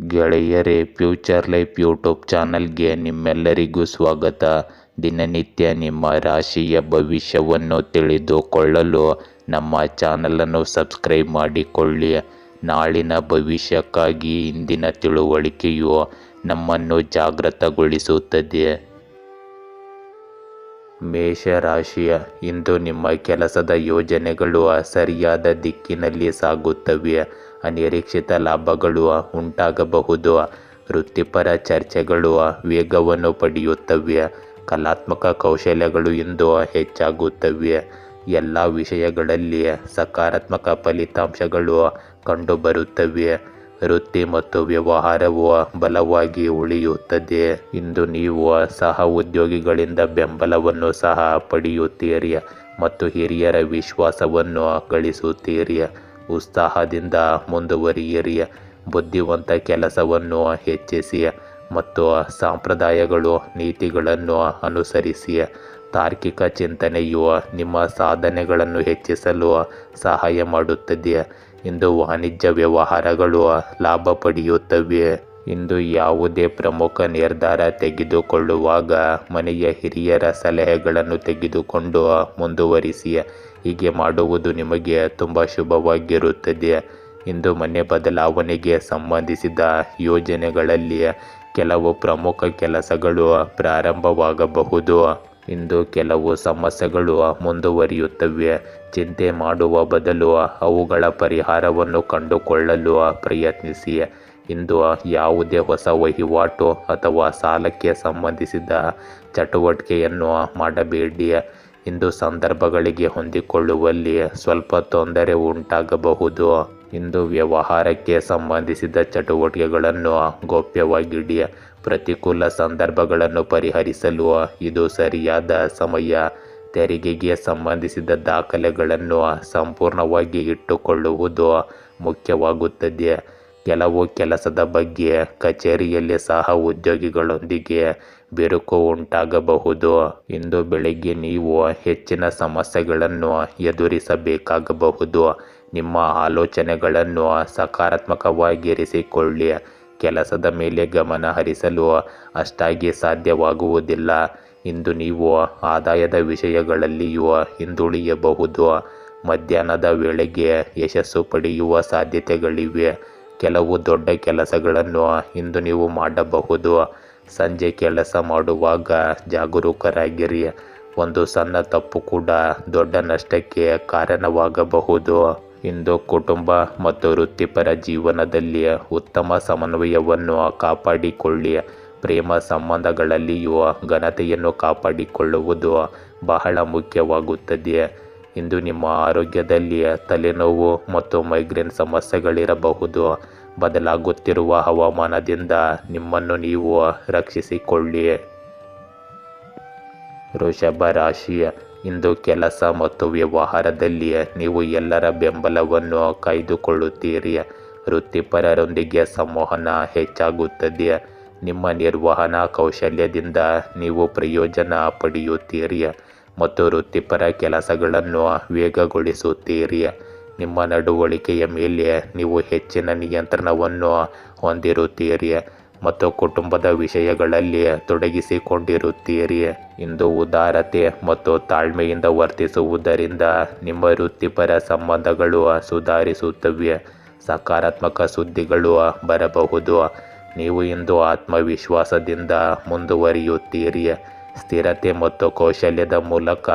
ಗೆಳೆಯರೇ, future life YouTube ಚಾನಲ್ಗೆ ನಿಮ್ಮೆಲ್ಲರಿಗೂ ಸ್ವಾಗತ. ದಿನನಿತ್ಯ ನಿಮ್ಮ ರಾಶಿಯ ಭವಿಷ್ಯವನ್ನು ತಿಳಿದುಕೊಳ್ಳಲು ನಮ್ಮ ಚಾನಲನ್ನು ಸಬ್ಸ್ಕ್ರೈಬ್ ಮಾಡಿಕೊಳ್ಳಿ. ನಾಳಿನ ಭವಿಷ್ಯಕ್ಕಾಗಿ ಇಂದಿನ ತಿಳುವಳಿಕೆಯು ನಮ್ಮನ್ನು ಜಾಗೃತಗೊಳಿಸುತ್ತದೆ. ಮೇಷರಾಶಿಯ ಇಂದು ನಿಮ್ಮ ಕೆಲಸದ ಯೋಜನೆಗಳು ಸರಿಯಾದ ದಿಕ್ಕಿನಲ್ಲಿ ಸಾಗುತ್ತವೆ. ಅನಿರೀಕ್ಷಿತ ಲಾಭಗಳು ಉಂಟಾಗಬಹುದು. ವೃತ್ತಿಪರ ಚರ್ಚೆಗಳು ವೇಗವನ್ನು ಪಡೆಯುತ್ತವೆ. ಕಲಾತ್ಮಕ ಕೌಶಲ್ಯಗಳು ಇಂದು ಹೆಚ್ಚಾಗುತ್ತವೆ. ಎಲ್ಲ ವಿಷಯಗಳಲ್ಲಿ ಸಕಾರಾತ್ಮಕ ಫಲಿತಾಂಶಗಳು ಕಂಡುಬರುತ್ತವೆ. ವೃತ್ತಿ ಮತ್ತು ವ್ಯವಹಾರವು ಬಲವಾಗಿ ಉಳಿಯುತ್ತದೆ. ಇಂದು ನೀವು ಸಹ ಉದ್ಯೋಗಿಗಳಿಂದ ಬೆಂಬಲವನ್ನು ಸಹ ಪಡೆಯುತ್ತೀರಿ ಮತ್ತು ಹಿರಿಯರ ವಿಶ್ವಾಸವನ್ನು ಗಳಿಸುತ್ತೀರಿ. ಉತ್ಸಾಹದಿಂದ ಮುಂದುವರಿಯಿರಿ. ಬುದ್ಧಿವಂತ ಕೆಲಸವನ್ನು ಹೆಚ್ಚಿಸಿ ಮತ್ತು ಸಂಪ್ರದಾಯಗಳು ನೀತಿಗಳನ್ನು ಅನುಸರಿಸಿ. ತಾರ್ಕಿಕ ಚಿಂತನೆಯು ನಿಮ್ಮ ಸಾಧನೆಗಳನ್ನು ಹೆಚ್ಚಿಸಲು ಸಹಾಯ ಮಾಡುತ್ತದೆ. ಇಂದು ವಾಣಿಜ್ಯ ವ್ಯವಹಾರಗಳು ಲಾಭ ಪಡೆಯುತ್ತವೆ. ಇಂದು ಯಾವುದೇ ಪ್ರಮುಖ ನಿರ್ಧಾರ ತೆಗೆದುಕೊಳ್ಳುವಾಗ ಮನೆಯ ಹಿರಿಯರ ಸಲಹೆಗಳನ್ನು ತೆಗೆದುಕೊಂಡು ಮುಂದುವರಿಸಿ. ಹೀಗೆ ಮಾಡುವುದು ನಿಮಗೆ ತುಂಬ ಶುಭವಾಗಿರುತ್ತದೆ. ಇಂದು ಮನೆ ಬದಲಾವಣೆಗೆ ಸಂಬಂಧಿಸಿದ ಯೋಜನೆಗಳಲ್ಲಿ ಕೆಲವು ಪ್ರಮುಖ ಕೆಲಸಗಳು ಪ್ರಾರಂಭವಾಗಬಹುದು. ಇಂದು ಕೆಲವು ಸಮಸ್ಯೆಗಳು ಮುಂದುವರಿಯುತ್ತವೆ. ಚಿಂತೆ ಮಾಡುವ ಬದಲು ಅವುಗಳ ಪರಿಹಾರವನ್ನು ಕಂಡುಕೊಳ್ಳಲು ಪ್ರಯತ್ನಿಸಿ. ಇಂದು ಯಾವುದೇ ಹೊಸ ವಹಿವಾಟು ಅಥವಾ ಸಾಲಕ್ಕೆ ಸಂಬಂಧಿಸಿದ ಚಟುವಟಿಕೆಯನ್ನು ಮಾಡಬೇಡಿ. ಇಂದು ಸಂದರ್ಭಗಳಿಗೆ ಹೊಂದಿಕೊಳ್ಳುವಲ್ಲಿ ಸ್ವಲ್ಪ ತೊಂದರೆ ಉಂಟಾಗಬಹುದು. ಇಂದು ವ್ಯವಹಾರಕ್ಕೆ ಸಂಬಂಧಿಸಿದ ಚಟುವಟಿಕೆಗಳನ್ನು ಗೌಪ್ಯವಾಗಿಡಿ. ಪ್ರತಿಕೂಲ ಸಂದರ್ಭಗಳನ್ನು ಪರಿಹರಿಸಲು ಇದು ಸರಿಯಾದ ಸಮಯ. ತೆರಿಗೆಗೆ ಸಂಬಂಧಿಸಿದ ದಾಖಲೆಗಳನ್ನು ಸಂಪೂರ್ಣವಾಗಿ ಇಟ್ಟುಕೊಳ್ಳುವುದು ಮುಖ್ಯವಾಗುತ್ತದೆ. ಕೆಲವು ಕೆಲಸದ ಬಗ್ಗೆ ಕಚೇರಿಯಲ್ಲಿ ಸಹ ಉದ್ಯೋಗಿಗಳೊಂದಿಗೆ ಬಿರುಕು ಉಂಟಾಗಬಹುದು. ಇಂದು ಬೆಳಿಗ್ಗೆ ನೀವು ಹೆಚ್ಚಿನ ಸಮಸ್ಯೆಗಳನ್ನು ಎದುರಿಸಬೇಕಾಗಬಹುದು. ನಿಮ್ಮ ಆಲೋಚನೆಗಳನ್ನು ಸಕಾರಾತ್ಮಕವಾಗಿರಿಸಿಕೊಳ್ಳಿ. ಕೆಲಸದ ಮೇಲೆ ಗಮನ ಹರಿಸಲು ಅಷ್ಟಾಗಿ ಸಾಧ್ಯವಾಗುವುದಿಲ್ಲ. ಇಂದು ನೀವು ಆದಾಯದ ವಿಷಯಗಳಲ್ಲಿಯೂ ಹಿಂದುಳಿಯಬಹುದು. ಮಧ್ಯಾಹ್ನದ ವೇಳೆಗೆ ಯಶಸ್ಸು ಪಡೆಯುವ ಸಾಧ್ಯತೆಗಳಿವೆ. ಕೆಲವು ದೊಡ್ಡ ಕೆಲಸಗಳನ್ನು ಇಂದು ನೀವು ಮಾಡಬಹುದು. ಸಂಜೆ ಕೆಲಸ ಮಾಡುವಾಗ ಜಾಗರೂಕರಾಗಿರಿ. ಒಂದು ಸಣ್ಣ ತಪ್ಪು ಕೂಡ ದೊಡ್ಡ ನಷ್ಟಕ್ಕೆ ಕಾರಣವಾಗಬಹುದು. ಇಂದು ಕುಟುಂಬ ಮತ್ತು ವೃತ್ತಿಪರ ಜೀವನದಲ್ಲಿ ಉತ್ತಮ ಸಮನ್ವಯವನ್ನು ಕಾಪಾಡಿಕೊಳ್ಳಿ. ಪ್ರೇಮ ಸಂಬಂಧಗಳಲ್ಲಿಯೂ ಘನತೆಯನ್ನು ಕಾಪಾಡಿಕೊಳ್ಳುವುದು ಬಹಳ ಮುಖ್ಯವಾಗುತ್ತದೆ. ಇಂದು ನಿಮ್ಮ ಆರೋಗ್ಯದಲ್ಲಿ ತಲೆನೋವು ಮತ್ತು ಮೈಗ್ರೇನ್ ಸಮಸ್ಯೆಗಳಿರಬಹುದು. ಬದಲಾಗುತ್ತಿರುವ ಹವಾಮಾನದಿಂದ ನಿಮ್ಮನ್ನು ನೀವು ರಕ್ಷಿಸಿಕೊಳ್ಳಿ. ವೃಷಭ ರಾಶಿ ಇಂದು ಕೆಲಸ ಮತ್ತು ವ್ಯವಹಾರದಲ್ಲಿ ನೀವು ಎಲ್ಲರ ಬೆಂಬಲವನ್ನು ಕಾಯ್ದುಕೊಳ್ಳುತ್ತೀರಿ. ವೃತ್ತಿಪರರೊಂದಿಗೆ ಸಂವಹನ ಹೆಚ್ಚಾಗುತ್ತದೆ. ನಿಮ್ಮ ನಿರ್ವಹಣಾ ಕೌಶಲ್ಯದಿಂದ ನೀವು ಪ್ರಯೋಜನ ಪಡೆಯುತ್ತೀರಿ ಮತ್ತು ವೃತ್ತಿಪರ ಕೆಲಸಗಳನ್ನು ವೇಗಗೊಳಿಸುತ್ತೀರಿ. ನಿಮ್ಮ ನಡವಳಿಕೆಯ ಮೇಲೆ ನೀವು ಹೆಚ್ಚಿನ ನಿಯಂತ್ರಣವನ್ನು ಹೊಂದಿರುತ್ತೀರಿ ಮತ್ತು ಕುಟುಂಬದ ವಿಷಯಗಳಲ್ಲಿ ತೊಡಗಿಸಿಕೊಂಡಿರುತ್ತೀರಿ. ಇಂದು ಉದಾರತೆ ಮತ್ತು ತಾಳ್ಮೆಯಿಂದ ವರ್ತಿಸುವುದರಿಂದ ನಿಮ್ಮ ವೃತ್ತಿಪರ ಸಂಬಂಧಗಳು ಸುಧಾರಿಸುತ್ತವೆ. ಸಕಾರಾತ್ಮಕ ಸುದ್ದಿಗಳು ಬರಬಹುದು. ನೀವು ಇಂದು ಆತ್ಮವಿಶ್ವಾಸದಿಂದ ಮುಂದುವರಿಯುತ್ತೀರಿ. ಸ್ಥಿರತೆ ಮತ್ತು ಕೌಶಲ್ಯದ ಮೂಲಕ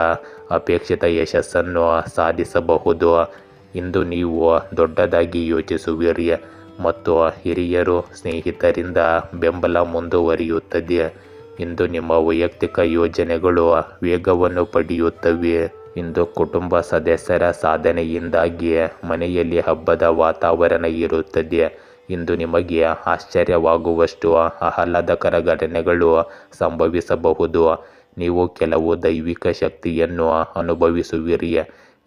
ಅಪೇಕ್ಷಿತ ಯಶಸ್ಸನ್ನು ಸಾಧಿಸಬಹುದು. ಇಂದು ನೀವು ದೊಡ್ಡದಾಗಿ ಯೋಚಿಸುವಿರಿ ಮತ್ತು ಹಿರಿಯರು ಸ್ನೇಹಿತರಿಂದ ಬೆಂಬಲ ಮುಂದುವರಿಯುತ್ತದೆ. ಇಂದು ನಿಮ್ಮ ವೈಯಕ್ತಿಕ ಯೋಜನೆಗಳು ವೇಗವನ್ನು ಪಡೆಯುತ್ತವೆ. ಇಂದು ಕುಟುಂಬ ಸದಸ್ಯರ ಸಾಧನೆಯಿಂದಾಗಿ ಮನೆಯಲ್ಲಿ ಹಬ್ಬದ ವಾತಾವರಣ ಇರುತ್ತದೆ. ಇಂದು ನಿಮಗೆ ಆಶ್ಚರ್ಯವಾಗುವಷ್ಟು ಆಹ್ಲಾದಕರ ಘಟನೆಗಳು ಸಂಭವಿಸಬಹುದು. ನೀವು ಕೆಲವು ದೈವಿಕ ಶಕ್ತಿಯನ್ನು ಅನುಭವಿಸುವಿರಿ.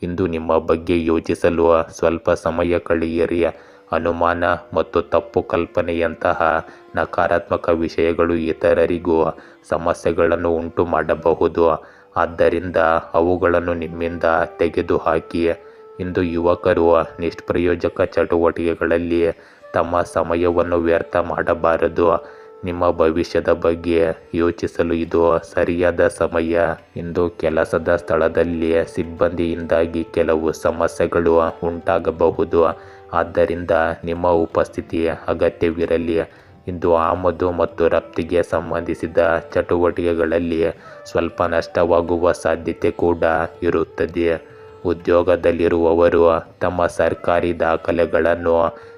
ಇಂದು ನಿಮ್ಮ ಬಗ್ಗೆ ಯೋಚಿಸಲು ಸ್ವಲ್ಪ ಸಮಯ ಕಳೆಯಿರಿ. ಅನುಮಾನ ಮತ್ತು ತಪ್ಪು ಕಲ್ಪನೆಯಂತಹ ನಕಾರಾತ್ಮಕ ವಿಷಯಗಳು ಇತರರಿಗೂ ಸಮಸ್ಯೆಗಳನ್ನು ಉಂಟು ಮಾಡಬಹುದು. ಆದ್ದರಿಂದ ಅವುಗಳನ್ನು ನಿಮ್ಮಿಂದ ತೆಗೆದುಹಾಕಿ. ಇಂದು ಯುವಕರು ನಿಷ್ಪ್ರಯೋಜಕ ಚಟುವಟಿಕೆಗಳಲ್ಲಿ ತಮ್ಮ ಸಮಯವನ್ನು ವ್ಯರ್ಥ ಮಾಡಬಾರದು. ನಿಮ್ಮ ಭವಿಷ್ಯದ ಬಗ್ಗೆ ಯೋಚಿಸಲು ಇದು ಸರಿಯಾದ ಸಮಯ. ಇಂದು ಕೆಲಸದ ಸ್ಥಳದಲ್ಲಿ ಸಿಬ್ಬಂದಿಯಿಂದಾಗಿ ಕೆಲವು ಸಮಸ್ಯೆಗಳು ಉಂಟಾಗಬಹುದು. ಆದ್ದರಿಂದ ನಿಮ್ಮ ಉಪಸ್ಥಿತಿ ಅಗತ್ಯವಿರಲಿ. ಇಂದು ಆಮದು ಮತ್ತು ರಫ್ತಿಗೆ ಸಂಬಂಧಿಸಿದ ಚಟುವಟಿಕೆಗಳಲ್ಲಿ ಸ್ವಲ್ಪ ನಷ್ಟವಾಗುವ ಸಾಧ್ಯತೆ ಕೂಡ ಇರುತ್ತದೆ. ಉದ್ಯೋಗದಲ್ಲಿರುವವರು ತಮ್ಮ ಸರ್ಕಾರಿ ದಾಖಲೆಗಳನ್ನು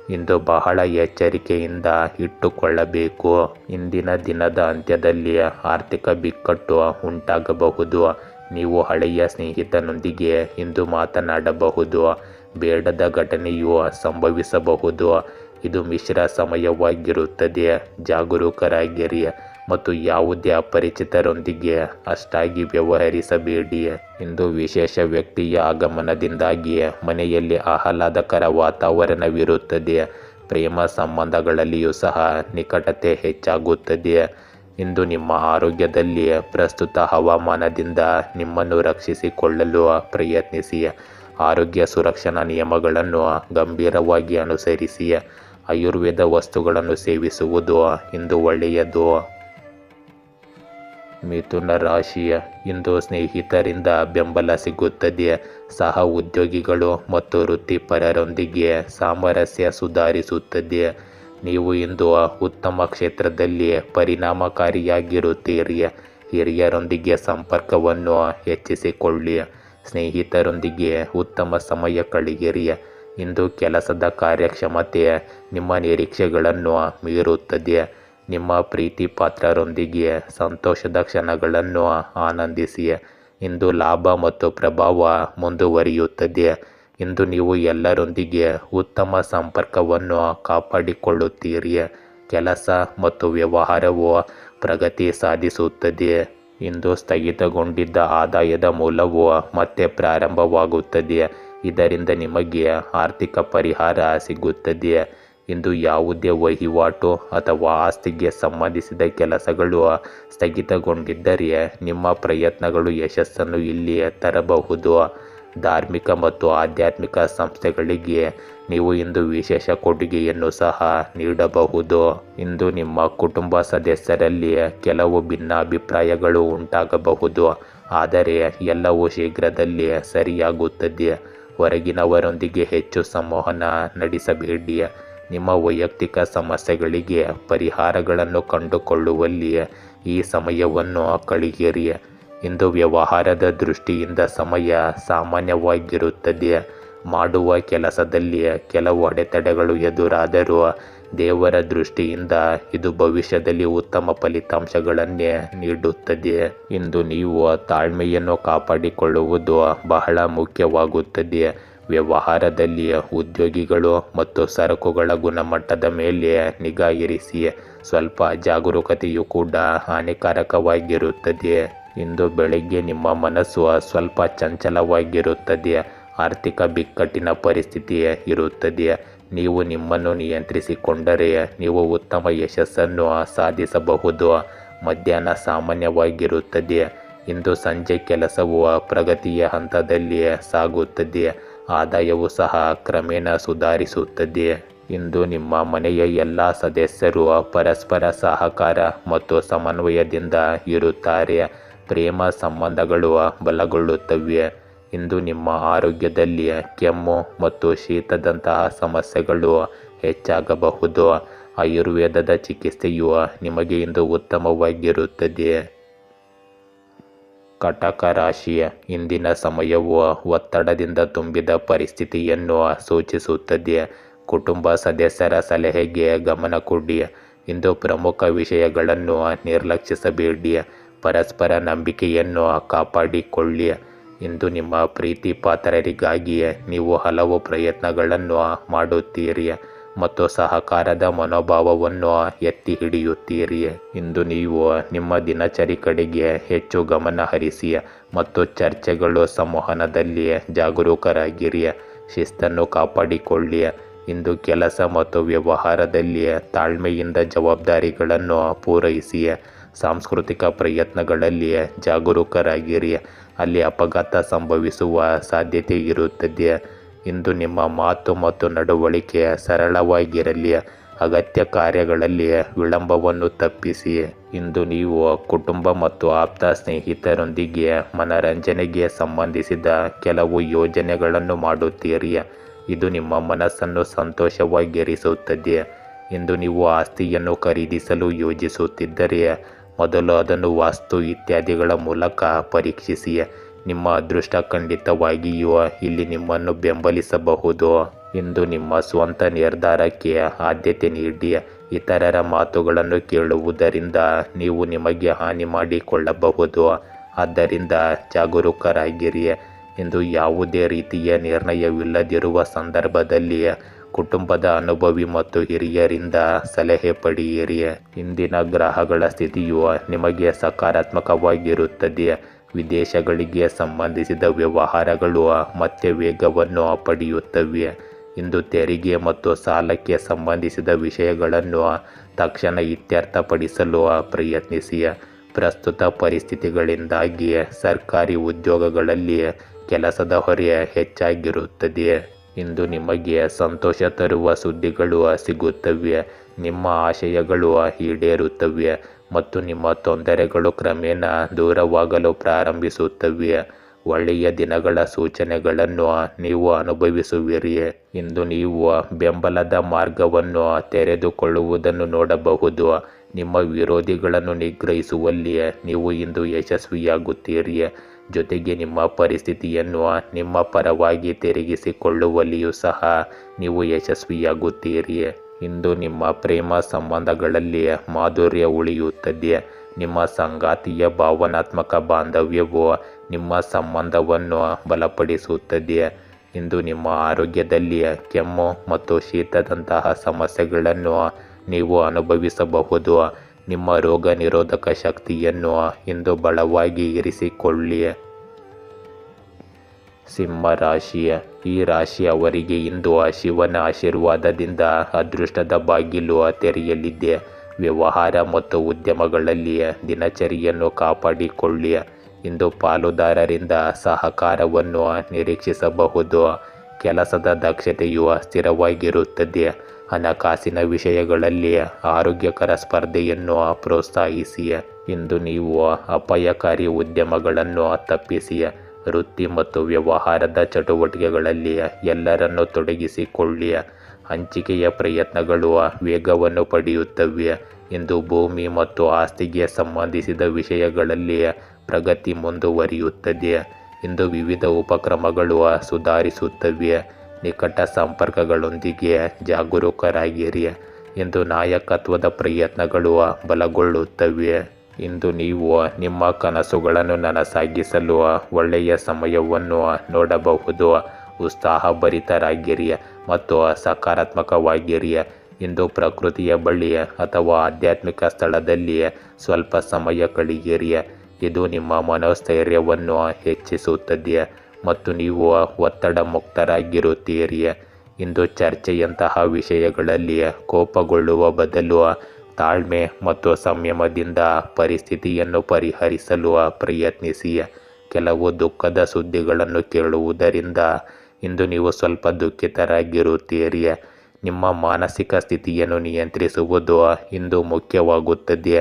ಇಂದು ಬಹಳ ಎಚ್ಚರಿಕೆಯಿಂದ ಇಟ್ಟುಕೊಳ್ಳಬೇಕು. ಇಂದಿನ ದಿನದ ಅಂತ್ಯದಲ್ಲಿ ಆರ್ಥಿಕ ಬಿಕ್ಕಟ್ಟು ಉಂಟಾಗಬಹುದು. ನೀವು ಹಳೆಯ ಸ್ನೇಹಿತನೊಂದಿಗೆ ಇಂದು ಮಾತನಾಡಬಹುದು. ಬೇಡದ ಘಟನೆಯು ಸಂಭವಿಸಬಹುದು. ಇದು ಮಿಶ್ರ ಸಮಯವಾಗಿರುತ್ತದೆ. ಜಾಗರೂಕರಾಗಿರಿ ಮತ್ತು ಯಾವುದೇ ಅಪರಿಚಿತರೊಂದಿಗೆ ಅಷ್ಟಾಗಿ ವ್ಯವಹರಿಸಬೇಡಿ. ಇಂದು ವಿಶೇಷ ವ್ಯಕ್ತಿಯ ಆಗಮನದಿಂದಾಗಿ ಮನೆಯಲ್ಲಿ ಆಹ್ಲಾದಕರ ವಾತಾವರಣವಿರುತ್ತದೆ. ಪ್ರೇಮ ಸಂಬಂಧಗಳಲ್ಲಿಯೂ ಸಹ ನಿಕಟತೆ ಹೆಚ್ಚಾಗುತ್ತದೆ. ಇಂದು ನಿಮ್ಮ ಆರೋಗ್ಯದಲ್ಲಿ ಪ್ರಸ್ತುತ ಹವಾಮಾನದಿಂದ ನಿಮ್ಮನ್ನು ರಕ್ಷಿಸಿಕೊಳ್ಳಲು ಪ್ರಯತ್ನಿಸಿ. ಆರೋಗ್ಯ ಸುರಕ್ಷಣಾ ನಿಯಮಗಳನ್ನು ಗಂಭೀರವಾಗಿ ಅನುಸರಿಸಿ. ಆಯುರ್ವೇದ ವಸ್ತುಗಳನ್ನು ಸೇವಿಸುವುದು ಇಂದು ಒಳ್ಳೆಯದು. ಮಿಥುನ ರಾಶಿ, ಇಂದು ಸ್ನೇಹಿತರಿಂದ ಬೆಂಬಲ ಸಿಗುತ್ತದೆ. ಸಹ ಉದ್ಯೋಗಿಗಳು ಮತ್ತು ವೃತ್ತಿಪರರೊಂದಿಗೆ ಸಾಮರಸ್ಯ ಸುಧಾರಿಸುತ್ತದೆ. ನೀವು ಇಂದು ಉತ್ತಮ ಕ್ಷೇತ್ರದಲ್ಲಿ ಪರಿಣಾಮಕಾರಿಯಾಗಿರುತ್ತೀರಿ. ಹಿರಿಯರೊಂದಿಗೆ ಸಂಪರ್ಕವನ್ನು ಹೆಚ್ಚಿಸಿಕೊಳ್ಳಿ. ಸ್ನೇಹಿತರೊಂದಿಗೆ ಉತ್ತಮ ಸಮಯ ಕಳೆಯಿರಿ. ಇಂದು ಕೆಲಸದ ಕಾರ್ಯಕ್ಷಮತೆ ನಿಮ್ಮ ನಿರೀಕ್ಷೆಗಳನ್ನು ಮೀರುತ್ತದೆ. ನಿಮ್ಮ ಪ್ರೀತಿ ಪಾತ್ರರೊಂದಿಗೆ ಸಂತೋಷದ ಕ್ಷಣಗಳನ್ನು ಆನಂದಿಸಿ. ಇಂದು ಲಾಭ ಮತ್ತು ಪ್ರಭಾವ ಮುಂದುವರಿಯುತ್ತದೆ. ಇಂದು ನೀವು ಎಲ್ಲರೊಂದಿಗೆ ಉತ್ತಮ ಸಂಪರ್ಕವನ್ನು ಕಾಪಾಡಿಕೊಳ್ಳುತ್ತೀರಿ. ಕೆಲಸ ಮತ್ತು ವ್ಯವಹಾರವು ಪ್ರಗತಿ ಸಾಧಿಸುತ್ತದೆ. ಇಂದು ಸ್ಥಗಿತಗೊಂಡಿದ್ದ ಆದಾಯದ ಮೂಲವು ಮತ್ತೆ ಪ್ರಾರಂಭವಾಗುತ್ತದೆ. ಇದರಿಂದ ನಿಮಗೆ ಆರ್ಥಿಕ ಪರಿಹಾರ ಸಿಗುತ್ತದೆ. ಇಂದು ಯಾವುದೇ ವಹಿವಾಟು ಅಥವಾ ಆಸ್ತಿಗೆ ಸಂಬಂಧಿಸಿದ ಕೆಲಸಗಳು ಸ್ಥಗಿತಗೊಂಡಿದ್ದರೆ ನಿಮ್ಮ ಪ್ರಯತ್ನಗಳು ಯಶಸ್ಸನ್ನು ಇಲ್ಲಿ ತರಬಹುದು. ಧಾರ್ಮಿಕ ಮತ್ತು ಆಧ್ಯಾತ್ಮಿಕ ಸಂಸ್ಥೆಗಳಿಗೆ ನೀವು ಇಂದು ವಿಶೇಷ ಕೊಡುಗೆಯನ್ನು ಸಹ ನೀಡಬಹುದು. ಇಂದು ನಿಮ್ಮ ಕುಟುಂಬ ಸದಸ್ಯರಲ್ಲಿ ಕೆಲವು ಭಿನ್ನಾಭಿಪ್ರಾಯಗಳು ಉಂಟಾಗಬಹುದು. ಆದರೆ ಎಲ್ಲವೂ ಶೀಘ್ರದಲ್ಲೇ ಸರಿಯಾಗುತ್ತದೆ. ಹೊರಗಿನವರೊಂದಿಗೆ ಹೆಚ್ಚು ಸಂವಹನ ನಡೆಸಬೇಡಿ. ನಿಮ್ಮ ವೈಯಕ್ತಿಕ ಸಮಸ್ಯೆಗಳಿಗೆ ಪರಿಹಾರಗಳನ್ನು ಕಂಡುಕೊಳ್ಳುವಲ್ಲಿ ಈ ಸಮಯವನ್ನು ಕಳೆಯಿರಿ. ಇಂದು ವ್ಯವಹಾರದ ದೃಷ್ಟಿಯಿಂದ ಸಮಯ ಸಾಮಾನ್ಯವಾಗಿರುತ್ತದೆ. ಮಾಡುವ ಕೆಲಸದಲ್ಲಿ ಕೆಲವು ಅಡೆತಡೆಗಳು ಎದುರಾದರೂ ದೇವರ ದೃಷ್ಟಿಯಿಂದ ಇದು ಭವಿಷ್ಯದಲ್ಲಿ ಉತ್ತಮ ಫಲಿತಾಂಶಗಳನ್ನೇ ನೀಡುತ್ತದೆ. ಇಂದು ನೀವು ತಾಳ್ಮೆಯನ್ನು ಕಾಪಾಡಿಕೊಳ್ಳುವುದು ಬಹಳ ಮುಖ್ಯವಾಗುತ್ತದೆ. ವ್ಯವಹಾರದಲ್ಲಿ ಉದ್ಯೋಗಿಗಳು ಮತ್ತು ಸರಕುಗಳ ಗುಣಮಟ್ಟದ ಮೇಲೆ ನಿಗಾ ಇರಿಸಿ. ಸ್ವಲ್ಪ ಜಾಗರೂಕತೆಯು ಕೂಡ ಹಾನಿಕಾರಕವಾಗಿರುತ್ತದೆ. ಇಂದು ಬೆಳಗ್ಗೆ ನಿಮ್ಮ ಮನಸ್ಸು ಸ್ವಲ್ಪ ಚಂಚಲವಾಗಿರುತ್ತದೆ. ಆರ್ಥಿಕ ಬಿಕ್ಕಟ್ಟಿನ ಪರಿಸ್ಥಿತಿ ಇರುತ್ತದೆ. ನೀವು ನಿಮ್ಮನ್ನು ನಿಯಂತ್ರಿಸಿಕೊಂಡರೆ ನೀವು ಉತ್ತಮ ಯಶಸ್ಸನ್ನು ಸಾಧಿಸಬಹುದು. ಮಧ್ಯಾಹ್ನ ಸಾಮಾನ್ಯವಾಗಿರುತ್ತದೆ. ಇಂದು ಸಂಜೆ ಕೆಲಸವು ಪ್ರಗತಿಯ ಹಂತದಲ್ಲಿ ಸಾಗುತ್ತದೆ. ಆದಾಯವು ಸಹ ಕ್ರಮೇಣ ಸುಧಾರಿಸುತ್ತದೆ. ಇಂದು ನಿಮ್ಮ ಮನೆಯ ಎಲ್ಲ ಸದಸ್ಯರು ಪರಸ್ಪರ ಸಹಕಾರ ಮತ್ತು ಸಮನ್ವಯದಿಂದ ಇರುತ್ತಾರೆ. ಪ್ರೇಮ ಸಂಬಂಧಗಳು ಬಲಗೊಳ್ಳುತ್ತವೆ. ಇಂದು ನಿಮ್ಮ ಆರೋಗ್ಯದಲ್ಲಿ ಕೆಮ್ಮು ಮತ್ತು ಶೀತದಂತಹ ಸಮಸ್ಯೆಗಳು ಹೆಚ್ಚಾಗಬಹುದು. ಆಯುರ್ವೇದದ ಚಿಕಿತ್ಸೆಯು ನಿಮಗೆ ಇಂದು ಉತ್ತಮವಾಗಿರುತ್ತದೆ. ಕಟಕ ರಾಶಿ, ಇಂದಿನ ಸಮಯವು ಒತ್ತಡದಿಂದ ತುಂಬಿದ ಪರಿಸ್ಥಿತಿಯನ್ನು ಸೂಚಿಸುತ್ತದೆ. ಕುಟುಂಬ ಸದಸ್ಯರ ಸಲಹೆಗೆ ಗಮನ ಕೊಡಿ. ಇಂದು ಪ್ರಮುಖ ವಿಷಯಗಳನ್ನು ನಿರ್ಲಕ್ಷಿಸಬೇಡಿ. ಪರಸ್ಪರ ನಂಬಿಕೆಯನ್ನು ಕಾಪಾಡಿಕೊಳ್ಳಿ. ಇಂದು ನಿಮ್ಮ ಪ್ರೀತಿ ಪಾತ್ರರಿಗಾಗಿ ನೀವು ಹಲವು ಪ್ರಯತ್ನಗಳನ್ನು ಮಾಡುತ್ತೀರಿ ಮತ್ತು ಸಹಕಾರದ ಮನೋಭಾವವನ್ನು ಎತ್ತಿ ಹಿಡಿಯುತ್ತೀರಿ. ಇಂದು ನೀವು ನಿಮ್ಮ ದಿನಚರಿ ಕಡೆಗೆ ಹೆಚ್ಚು ಗಮನ ಹರಿಸಿ ಮತ್ತು ಚರ್ಚೆಗಳು ಸಂವಹನದಲ್ಲಿ ಜಾಗರೂಕರಾಗಿರಿ. ಶಿಸ್ತನ್ನು ಕಾಪಾಡಿಕೊಳ್ಳಿ. ಇಂದು ಕೆಲಸ ಮತ್ತು ವ್ಯವಹಾರದಲ್ಲಿ ತಾಳ್ಮೆಯಿಂದ ಜವಾಬ್ದಾರಿಗಳನ್ನು ಪೂರೈಸಿ. ಸಾಂಸ್ಕೃತಿಕ ಪ್ರಯತ್ನಗಳಲ್ಲಿ ಜಾಗರೂಕರಾಗಿರಿ. ಅಲ್ಲಿ ಅಪಘಾತ ಸಂಭವಿಸುವ ಸಾಧ್ಯತೆ ಇರುತ್ತದೆ. ಇಂದು ನಿಮ್ಮ ಮಾತು ಮತ್ತು ನಡವಳಿಕೆ ಸರಳವಾಗಿರಲಿ. ಅಗತ್ಯ ಕಾರ್ಯಗಳಲ್ಲಿ ವಿಳಂಬವನ್ನು ತಪ್ಪಿಸಿ. ಇಂದು ನೀವು ಕುಟುಂಬ ಮತ್ತು ಆಪ್ತ ಸ್ನೇಹಿತರೊಂದಿಗೆ ಮನರಂಜನೆಗೆ ಸಂಬಂಧಿಸಿದ ಕೆಲವು ಯೋಜನೆಗಳನ್ನು ಮಾಡುತ್ತೀರಿ. ಇದು ನಿಮ್ಮ ಮನಸ್ಸನ್ನು ಸಂತೋಷವಾಗಿರಿಸುತ್ತದೆ. ಇಂದು ನೀವು ಆಸ್ತಿಯನ್ನು ಖರೀದಿಸಲು ಯೋಜಿಸುತ್ತಿದ್ದರೆ ಮೊದಲು ಅದನ್ನು ವಾಸ್ತು ಇತ್ಯಾದಿಗಳ ಮೂಲಕ ಪರೀಕ್ಷಿಸಿ. ನಿಮ್ಮ ಅದೃಷ್ಟ ಖಂಡಿತವಾಗಿಯೂ ಇಲ್ಲಿ ನಿಮ್ಮನ್ನು ಬೆಂಬಲಿಸಬಹುದು. ಇಂದು ನಿಮ್ಮ ಸ್ವಂತ ನಿರ್ಧಾರಕ್ಕೆ ಆದ್ಯತೆ ನೀಡಿ. ಇತರರ ಮಾತುಗಳನ್ನು ಕೇಳುವುದರಿಂದ ನೀವು ನಿಮಗೆ ಹಾನಿ ಮಾಡಿಕೊಳ್ಳಬಹುದು. ಆದ್ದರಿಂದ ಜಾಗರೂಕರಾಗಿರಿ. ಇಂದು ಯಾವುದೇ ರೀತಿಯ ನಿರ್ಣಯವಿಲ್ಲದಿರುವ ಸಂದರ್ಭದಲ್ಲಿ ಕುಟುಂಬದ ಅನುಭವಿ ಮತ್ತು ಹಿರಿಯರಿಂದ ಸಲಹೆ ಪಡೆಯಿರಿ. ಇಂದಿನ ಗ್ರಹಗಳ ಸ್ಥಿತಿಯು ನಿಮಗೆ ಸಕಾರಾತ್ಮಕವಾಗಿರುತ್ತದೆ. ವಿದೇಶಗಳಿಗೆ ಸಂಬಂಧಿಸಿದ ವ್ಯವಹಾರಗಳು ಮತ್ತೆ ವೇಗವನ್ನು ಪಡೆಯುತ್ತವೆ. ಇಂದು ತೆರಿಗೆ ಮತ್ತು ಸಾಲಕ್ಕೆ ಸಂಬಂಧಿಸಿದ ವಿಷಯಗಳನ್ನು ತಕ್ಷಣ ಇತ್ಯರ್ಥಪಡಿಸಲು ಪ್ರಯತ್ನಿಸಿ. ಪ್ರಸ್ತುತ ಪರಿಸ್ಥಿತಿಗಳಿಂದಾಗಿ ಸರ್ಕಾರಿ ಉದ್ಯೋಗಗಳಲ್ಲಿ ಕೆಲಸದ ಹೊರೆ ಹೆಚ್ಚಾಗಿರುತ್ತದೆ. ಇಂದು ನಿಮಗೆ ಸಂತೋಷ ತರುವ ಸುದ್ದಿಗಳು ಸಿಗುತ್ತವೆ. ನಿಮ್ಮ ಆಶಯಗಳು ಈಡೇರುತ್ತವೆ ಮತ್ತು ನಿಮ್ಮ ತೊಂದರೆಗಳು ಕ್ರಮೇಣ ದೂರವಾಗಲು ಪ್ರಾರಂಭಿಸುತ್ತವೆ. ಒಳ್ಳೆಯ ದಿನಗಳ ಸೂಚನೆಗಳನ್ನು ನೀವು ಅನುಭವಿಸುವಿರಿ. ಇಂದು ನೀವು ಬೆಂಬಲದ ಮಾರ್ಗವನ್ನು ತೆರೆದುಕೊಳ್ಳುವುದನ್ನು ನೋಡಬಹುದು. ನಿಮ್ಮ ವಿರೋಧಿಗಳನ್ನು ನಿಗ್ರಹಿಸುವಲ್ಲಿ ನೀವು ಇಂದು ಯಶಸ್ವಿಯಾಗುತ್ತೀರಿ. ಜೊತೆಗೆ ನಿಮ್ಮ ಪರಿಸ್ಥಿತಿಯನ್ನು ನಿಮ್ಮ ಪರವಾಗಿ ತಿರುಗಿಸಿಕೊಳ್ಳುವಲ್ಲಿಯೂ ಸಹ ನೀವು ಯಶಸ್ವಿಯಾಗುತ್ತೀರಿ. ಇಂದು ನಿಮ್ಮ ಪ್ರೇಮ ಸಂಬಂಧಗಳಲ್ಲಿ ಮಾಧುರ್ಯ ಉಳಿಯುತ್ತದೆ. ನಿಮ್ಮ ಸಂಗಾತಿಯ ಭಾವನಾತ್ಮಕ ಬಾಂಧವ್ಯವು ನಿಮ್ಮ ಸಂಬಂಧವನ್ನು ಬಲಪಡಿಸುತ್ತದೆ. ಇಂದು ನಿಮ್ಮ ಆರೋಗ್ಯದಲ್ಲಿ ಕೆಮ್ಮು ಮತ್ತು ಶೀತದಂತಹ ಸಮಸ್ಯೆಗಳನ್ನು ನೀವು ಅನುಭವಿಸಬಹುದು. ನಿಮ್ಮ ರೋಗ ನಿರೋಧಕ ಶಕ್ತಿಯನ್ನು ಇಂದು ಬಲವಾಗಿ ಇರಿಸಿಕೊಳ್ಳಿ. ಸಿಂಹ ರಾಶಿ. ಈ ರಾಶಿಯವರಿಗೆ ಇಂದು ಶಿವನ ಆಶೀರ್ವಾದದಿಂದ ಅದೃಷ್ಟದ ಬಾಗಿಲು ತೆರೆಯಲಿದೆ. ವ್ಯವಹಾರ ಮತ್ತು ಉದ್ಯಮಗಳಲ್ಲಿ ದಿನಚರಿಯನ್ನು ಕಾಪಾಡಿಕೊಳ್ಳಿ. ಇಂದು ಪಾಲುದಾರರಿಂದ ಸಹಕಾರವನ್ನು ನಿರೀಕ್ಷಿಸಬಹುದು. ಕೆಲಸದ ದಕ್ಷತೆಯು ಸ್ಥಿರವಾಗಿರುತ್ತದೆ. ಹಣಕಾಸಿನ ವಿಷಯಗಳಲ್ಲಿ ಆರೋಗ್ಯಕರ ಸ್ಪರ್ಧೆಯನ್ನು ಪ್ರೋತ್ಸಾಹಿಸಿ. ಇಂದು ನೀವು ಅಪಾಯಕಾರಿ ಉದ್ಯಮಗಳನ್ನು ತಪ್ಪಿಸಿ. ವೃತ್ತಿ ಮತ್ತು ವ್ಯವಹಾರದ ಚಟುವಟಿಕೆಗಳಲ್ಲಿ ಎಲ್ಲರನ್ನೂ ತೊಡಗಿಸಿಕೊಳ್ಳಿ. ಹಂಚಿಕೆಯ ಪ್ರಯತ್ನಗಳು ವೇಗವನ್ನು ಪಡೆಯುತ್ತವೆ. ಇಂದು ಭೂಮಿ ಮತ್ತು ಆಸ್ತಿಗೆ ಸಂಬಂಧಿಸಿದ ವಿಷಯಗಳಲ್ಲಿ ಪ್ರಗತಿ ಮುಂದುವರಿಯುತ್ತದೆ. ಇಂದು ವಿವಿಧ ಉಪಕ್ರಮಗಳು ಸುಧಾರಿಸುತ್ತವೆ. ನಿಕಟ ಸಂಪರ್ಕಗಳೊಂದಿಗೆ ಜಾಗರೂಕರಾಗಿರಿ. ಇಂದು ನಾಯಕತ್ವದ ಪ್ರಯತ್ನಗಳು ಬಲಗೊಳ್ಳುತ್ತವೆ. ಇಂದು ನೀವು ನಿಮ್ಮ ಕನಸುಗಳನ್ನು ನನಸಾಗಿಸಲು ಒಳ್ಳೆಯ ಸಮಯವನ್ನು ನೋಡಬಹುದು. ಉತ್ಸಾಹಭರಿತರಾಗಿರಿ ಮತ್ತು ಸಕಾರಾತ್ಮಕವಾಗಿರಿ. ಇಂದು ಪ್ರಕೃತಿಯ ಬಳಿ ಅಥವಾ ಆಧ್ಯಾತ್ಮಿಕ ಸ್ಥಳದಲ್ಲಿ ಸ್ವಲ್ಪ ಸಮಯ ಕಳೆಯಿರಿ. ಇದು ನಿಮ್ಮ ಮನೋಸ್ಥೈರ್ಯವನ್ನು ಹೆಚ್ಚಿಸುತ್ತದೆ ಮತ್ತು ನೀವು ಒತ್ತಡ ಮುಕ್ತರಾಗಿರುತ್ತೀರಿ. ಇಂದು ಚರ್ಚೆಯಂತಹ ವಿಷಯಗಳಲ್ಲಿ ಕೋಪಗೊಳ್ಳುವ ಬದಲು ತಾಳ್ಮೆ ಮತ್ತು ಸಂಯಮದಿಂದ ಪರಿಸ್ಥಿತಿಯನ್ನು ಪರಿಹರಿಸಲು ಪ್ರಯತ್ನಿಸಿ. ಕೆಲವು ದುಃಖದ ಸುದ್ದಿಗಳನ್ನು ಕೇಳುವುದರಿಂದ ಇಂದು ನೀವು ಸ್ವಲ್ಪ ದುಃಖಿತರಾಗಿರುತ್ತೀರಿ. ನಿಮ್ಮ ಮಾನಸಿಕ ಸ್ಥಿತಿಯನ್ನು ನಿಯಂತ್ರಿಸುವುದು ಇಂದು ಮುಖ್ಯವಾಗುತ್ತದೆ.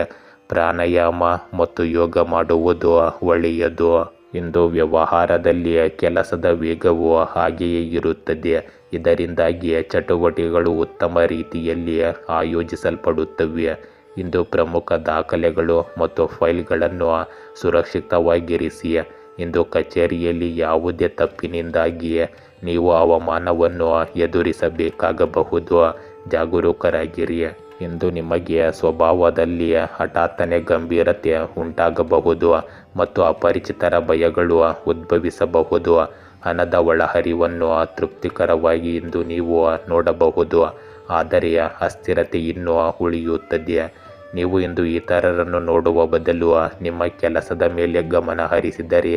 ಪ್ರಾಣಾಯಾಮ ಮತ್ತು ಯೋಗ ಮಾಡುವುದು ಒಳ್ಳೆಯದು. ಇಂದು ವ್ಯವಹಾರದಲ್ಲಿ ಕೆಲಸದ ವೇಗವು ಹಾಗೆಯೇ ಇರುತ್ತದೆ. ಇದರಿಂದಾಗಿ ಚಟುವಟಿಕೆಗಳು ಉತ್ತಮ ರೀತಿಯಲ್ಲಿ ಆಯೋಜಿಸಲ್ಪಡುತ್ತವೆ. ಇಂದು ಪ್ರಮುಖ ದಾಖಲೆಗಳು ಮತ್ತು ಫೈಲ್ಗಳನ್ನು ಸುರಕ್ಷಿತವಾಗಿರಿಸಿ. ಇಂದು ಕಚೇರಿಯಲ್ಲಿ ಯಾವುದೇ ತಪ್ಪಿನಿಂದಾಗಿ ನೀವು ಅವಮಾನವನ್ನು ಎದುರಿಸಬೇಕಾಗಬಹುದು. ಜಾಗರೂಕರಾಗಿರಿ. ಇಂದು ನಿಮಗೆ ಸ್ವಭಾವದಲ್ಲಿ ಹಠಾತ್ತನೆ ಗಂಭೀರತೆ ಉಂಟಾಗಬಹುದು ಮತ್ತು ಅಪರಿಚಿತರ ಭಯಗಳು ಉದ್ಭವಿಸಬಹುದು. ಹಣದ ಒಳಹರಿವನ್ನು ತೃಪ್ತಿಕರವಾಗಿ ಇಂದು ನೀವು ನೋಡಬಹುದು, ಆದರೆ ಅಸ್ಥಿರತೆ ಇನ್ನೂ ಉಳಿಯುತ್ತದೆ. ನೀವು ಇಂದು ಇತರರನ್ನು ನೋಡುವ ಬದಲು ನಿಮ್ಮ ಕೆಲಸದ ಮೇಲೆ ಗಮನ ಹರಿಸಿದರೆ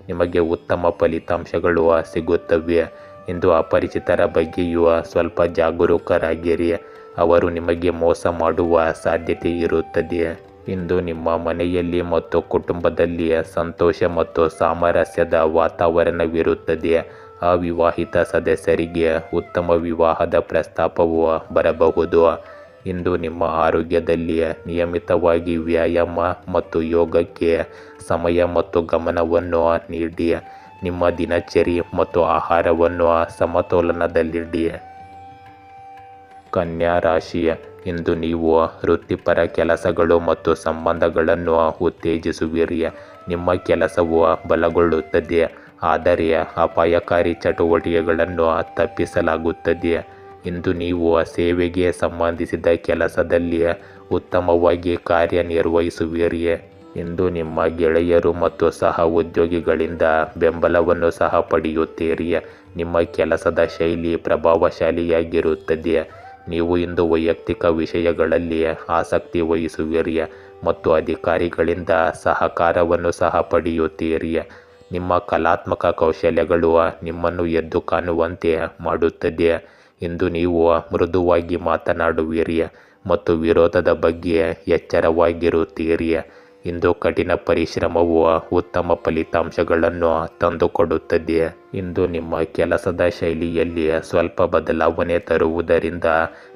ನಿಮಗೆ ಉತ್ತಮ ಫಲಿತಾಂಶಗಳು ಸಿಗುತ್ತವೆ. ಇಂದು ಅಪರಿಚಿತರ ಬಗ್ಗೆಯೂ ಸ್ವಲ್ಪ ಜಾಗರೂಕರಾಗಿರಿ. ಅವರು ನಿಮಗೆ ಮೋಸ ಮಾಡುವ ಸಾಧ್ಯತೆ ಇರುತ್ತದೆ. ಇಂದು ನಿಮ್ಮ ಮನೆಯಲ್ಲಿ ಮತ್ತು ಕುಟುಂಬದಲ್ಲಿ ಸಂತೋಷ ಮತ್ತು ಸಾಮರಸ್ಯದ ವಾತಾವರಣವಿರುತ್ತದೆ. ಅವಿವಾಹಿತ ಸದಸ್ಯರಿಗೆ ಉತ್ತಮ ವಿವಾಹದ ಪ್ರಸ್ತಾಪವು ಬರಬಹುದು. ಇಂದು ನಿಮ್ಮ ಆರೋಗ್ಯದಲ್ಲಿ ನಿಯಮಿತವಾಗಿ ವ್ಯಾಯಾಮ ಮತ್ತು ಯೋಗಕ್ಕೆ ಸಮಯ ಮತ್ತು ಗಮನವನ್ನು ನೀಡಿ. ನಿಮ್ಮ ದಿನಚರಿ ಮತ್ತು ಆಹಾರವನ್ನು ಸಮತೋಲನದಲ್ಲಿಡಿ. ಕನ್ಯಾ ರಾಶಿ, ಇಂದು ನೀವು ವೃತ್ತಿಪರ ಕೆಲಸಗಳು ಮತ್ತು ಸಂಬಂಧಗಳನ್ನು ಉತ್ತೇಜಿಸುವಿರಿ. ನಿಮ್ಮ ಕೆಲಸವು ಬಲಗೊಳ್ಳುತ್ತದೆ, ಆದರೆ ಅಪಾಯಕಾರಿ ಚಟುವಟಿಕೆಗಳನ್ನು ತಪ್ಪಿಸಲಾಗುತ್ತದೆ. ಇಂದು ನೀವು ಸೇವೆಗೆ ಸಂಬಂಧಿಸಿದ ಕೆಲಸದಲ್ಲಿ ಉತ್ತಮವಾಗಿ ಕಾರ್ಯನಿರ್ವಹಿಸುವಿರಿ. ಇಂದು ನಿಮ್ಮ ಗೆಳೆಯರು ಮತ್ತು ಸಹ ಉದ್ಯೋಗಿಗಳಿಂದ ಬೆಂಬಲವನ್ನು ಸಹ ಪಡೆಯುತ್ತೀರಿ. ನಿಮ್ಮ ಕೆಲಸದ ಶೈಲಿ ಪ್ರಭಾವಶಾಲಿಯಾಗಿರುತ್ತದೆ. ನೀವು ಇಂದು ವೈಯಕ್ತಿಕ ವಿಷಯಗಳಲ್ಲಿ ಆಸಕ್ತಿ ವಹಿಸುವಿರಿ ಮತ್ತು ಅಧಿಕಾರಿಗಳಿಂದ ಸಹಕಾರವನ್ನು ಸಹ ಪಡೆಯುತ್ತೀರಿ. ನಿಮ್ಮ ಕಲಾತ್ಮಕ ಕೌಶಲ್ಯಗಳು ನಿಮ್ಮನ್ನು ಎದ್ದು ಕಾಣುವಂತೆ ಮಾಡುತ್ತದೆ. ಇಂದು ನೀವು ಮೃದುವಾಗಿ ಮಾತನಾಡುವಿರಿ ಮತ್ತು ವಿರೋಧದ ಬಗ್ಗೆ ಎಚ್ಚರವಾಗಿರುತ್ತೀರಿ. ಇಂದು ಕಠಿಣ ಪರಿಶ್ರಮವು ಉತ್ತಮ ಫಲಿತಾಂಶಗಳನ್ನು ತಂದುಕೊಡುತ್ತದೆ. ಇಂದು ನಿಮ್ಮ ಕೆಲಸದ ಶೈಲಿಯಲ್ಲಿ ಸ್ವಲ್ಪ ಬದಲಾವಣೆ ತರುವುದರಿಂದ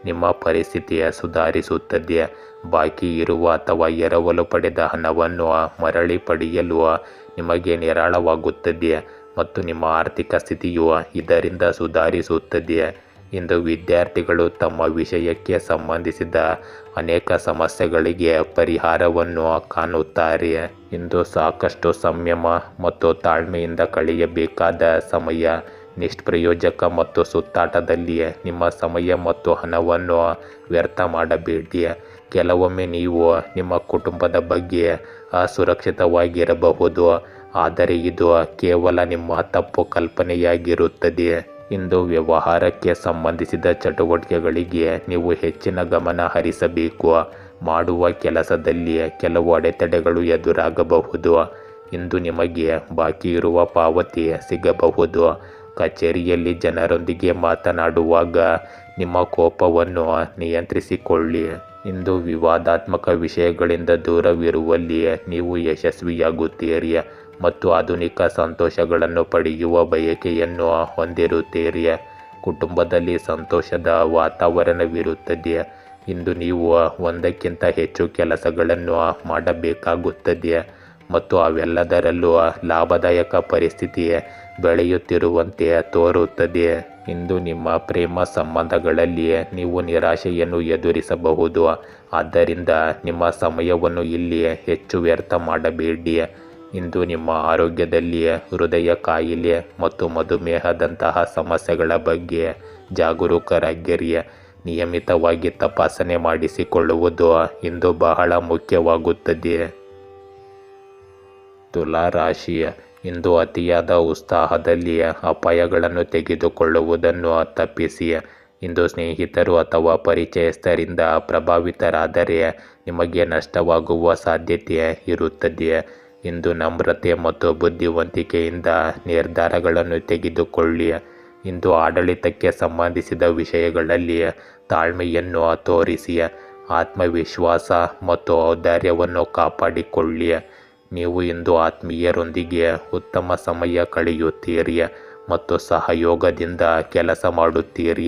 ನಿಮ್ಮ ಪರಿಸ್ಥಿತಿ ಸುಧಾರಿಸುತ್ತದೆ. ಬಾಕಿ ಇರುವ ಅಥವಾ ಎರವಲು ಪಡೆದ ಹಣವನ್ನು ಮರಳಿ ಪಡೆಯಲು ನಿಮಗೆ ನಿರಾಳವಾಗುತ್ತದೆ ಮತ್ತು ನಿಮ್ಮ ಆರ್ಥಿಕ ಸ್ಥಿತಿಯು ಇದರಿಂದ ಸುಧಾರಿಸುತ್ತದೆ. ಇಂದು ವಿದ್ಯಾರ್ಥಿಗಳು ತಮ್ಮ ವಿಷಯಕ್ಕೆ ಸಂಬಂಧಿಸಿದ ಅನೇಕ ಸಮಸ್ಯೆಗಳಿಗೆ ಪರಿಹಾರವನ್ನು ಕಾಣುತ್ತಾರೆ. ಇಂದು ಸಾಕಷ್ಟು ಸಂಯಮ ಮತ್ತು ತಾಳ್ಮೆಯಿಂದ ಕಳೆಯಬೇಕಾದ ಸಮಯ. ನಿಷ್ಪ್ರಯೋಜಕ ಮತ್ತು ಸುತ್ತಾಟದಲ್ಲಿ ನಿಮ್ಮ ಸಮಯ ಮತ್ತು ಹಣವನ್ನು ವ್ಯರ್ಥ ಮಾಡಬೇಡಿ. ಕೆಲವೊಮ್ಮೆ ನೀವು ನಿಮ್ಮ ಕುಟುಂಬದ ಬಗ್ಗೆ ಅಸುರಕ್ಷಿತವಾಗಿರಬಹುದು, ಆದರೆ ಇದು ಕೇವಲ ನಿಮ್ಮ ತಪ್ಪು ಕಲ್ಪನೆಯಾಗಿರುತ್ತದೆ. ಇಂದು ವ್ಯವಹಾರಕ್ಕೆ ಸಂಬಂಧಿಸಿದ ಚಟುವಟಿಕೆಗಳಿಗೆ ನೀವು ಹೆಚ್ಚಿನ ಗಮನ ಹರಿಸಬೇಕು. ಮಾಡುವ ಕೆಲಸದಲ್ಲಿ ಕೆಲವು ಅಡೆತಡೆಗಳು ಎದುರಾಗಬಹುದು. ಇಂದು ನಿಮಗೆ ಬಾಕಿ ಇರುವ ಪಾವತಿ ಸಿಗಬಹುದು. ಕಚೇರಿಯಲ್ಲಿ ಜನರೊಂದಿಗೆ ಮಾತನಾಡುವಾಗ ನಿಮ್ಮ ಕೋಪವನ್ನು ನಿಯಂತ್ರಿಸಿಕೊಳ್ಳಿ. ಇಂದು ವಿವಾದಾತ್ಮಕ ವಿಷಯಗಳಿಂದ ದೂರವಿರುವಲ್ಲಿ ನೀವು ಯಶಸ್ವಿಯಾಗುತ್ತೀರಿ ಮತ್ತು ಆಧುನಿಕ ಸಂತೋಷಗಳನ್ನು ಪಡೆಯುವ ಬಯಕೆಯನ್ನು ಹೊಂದಿರುತ್ತೀರಿ. ಕುಟುಂಬದಲ್ಲಿ ಸಂತೋಷದ ವಾತಾವರಣವಿರುತ್ತದೆ. ಇಂದು ನೀವು ಒಂದಕ್ಕಿಂತ ಹೆಚ್ಚು ಕೆಲಸಗಳನ್ನು ಮಾಡಬೇಕಾಗುತ್ತದೆ ಮತ್ತು ಅವೆಲ್ಲದರಲ್ಲೂ ಲಾಭದಾಯಕ ಪರಿಸ್ಥಿತಿ ಬೆಳೆಯುತ್ತಿರುವಂತೆ ತೋರುತ್ತದೆ. ಇಂದು ನಿಮ್ಮ ಪ್ರೇಮ ಸಂಬಂಧಗಳಲ್ಲಿ ನೀವು ನಿರಾಶೆಯನ್ನು ಎದುರಿಸಬಹುದು, ಆದ್ದರಿಂದ ನಿಮ್ಮ ಸಮಯವನ್ನು ಇಲ್ಲಿ ಹೆಚ್ಚು ವ್ಯರ್ಥ ಮಾಡಬೇಡಿ. ಇಂದು ನಿಮ್ಮ ಆರೋಗ್ಯದಲ್ಲಿ ಹೃದಯ ಕಾಯಿಲೆ ಮತ್ತು ಮಧುಮೇಹದಂತಹ ಸಮಸ್ಯೆಗಳ ಬಗ್ಗೆ ಜಾಗರೂಕರಾಗಿರಿ. ನಿಯಮಿತವಾಗಿ ತಪಾಸಣೆ ಮಾಡಿಸಿಕೊಳ್ಳುವುದು ಇಂದು ಬಹಳ ಮುಖ್ಯವಾಗುತ್ತದೆ. ತುಲಾ ರಾಶಿ, ಇಂದು ಅತಿಯಾದ ಉತ್ಸಾಹದಲ್ಲಿ ಅಪಾಯಗಳನ್ನು ತೆಗೆದುಕೊಳ್ಳುವುದನ್ನು ತಪ್ಪಿಸಿ. ಇಂದು ಸ್ನೇಹಿತರು ಅಥವಾ ಪರಿಚಯಸ್ಥರಿಂದ ಪ್ರಭಾವಿತರಾದರೆ ನಿಮಗೆ ನಷ್ಟವಾಗುವ ಸಾಧ್ಯತೆ ಇರುತ್ತದೆ. ಇಂದು ನಮ್ರತೆ ಮತ್ತು ಬುದ್ಧಿವಂತಿಕೆಯಿಂದ ನಿರ್ಧಾರಗಳನ್ನು ತೆಗೆದುಕೊಳ್ಳಿ. ಇಂದು ಆಡಳಿತಕ್ಕೆ ಸಂಬಂಧಿಸಿದ ವಿಷಯಗಳಲ್ಲಿ ತಾಳ್ಮೆಯನ್ನು ತೋರಿಸಿ. ಆತ್ಮವಿಶ್ವಾಸ ಮತ್ತು ಔದಾರ್ಯವನ್ನು ಕಾಪಾಡಿಕೊಳ್ಳಿ. ನೀವು ಇಂದು ಆತ್ಮೀಯರೊಂದಿಗೆ ಉತ್ತಮ ಸಮಯ ಕಳೆಯುತ್ತೀರಿ ಮತ್ತು ಸಹಯೋಗದಿಂದ ಕೆಲಸ ಮಾಡುತ್ತೀರಿ.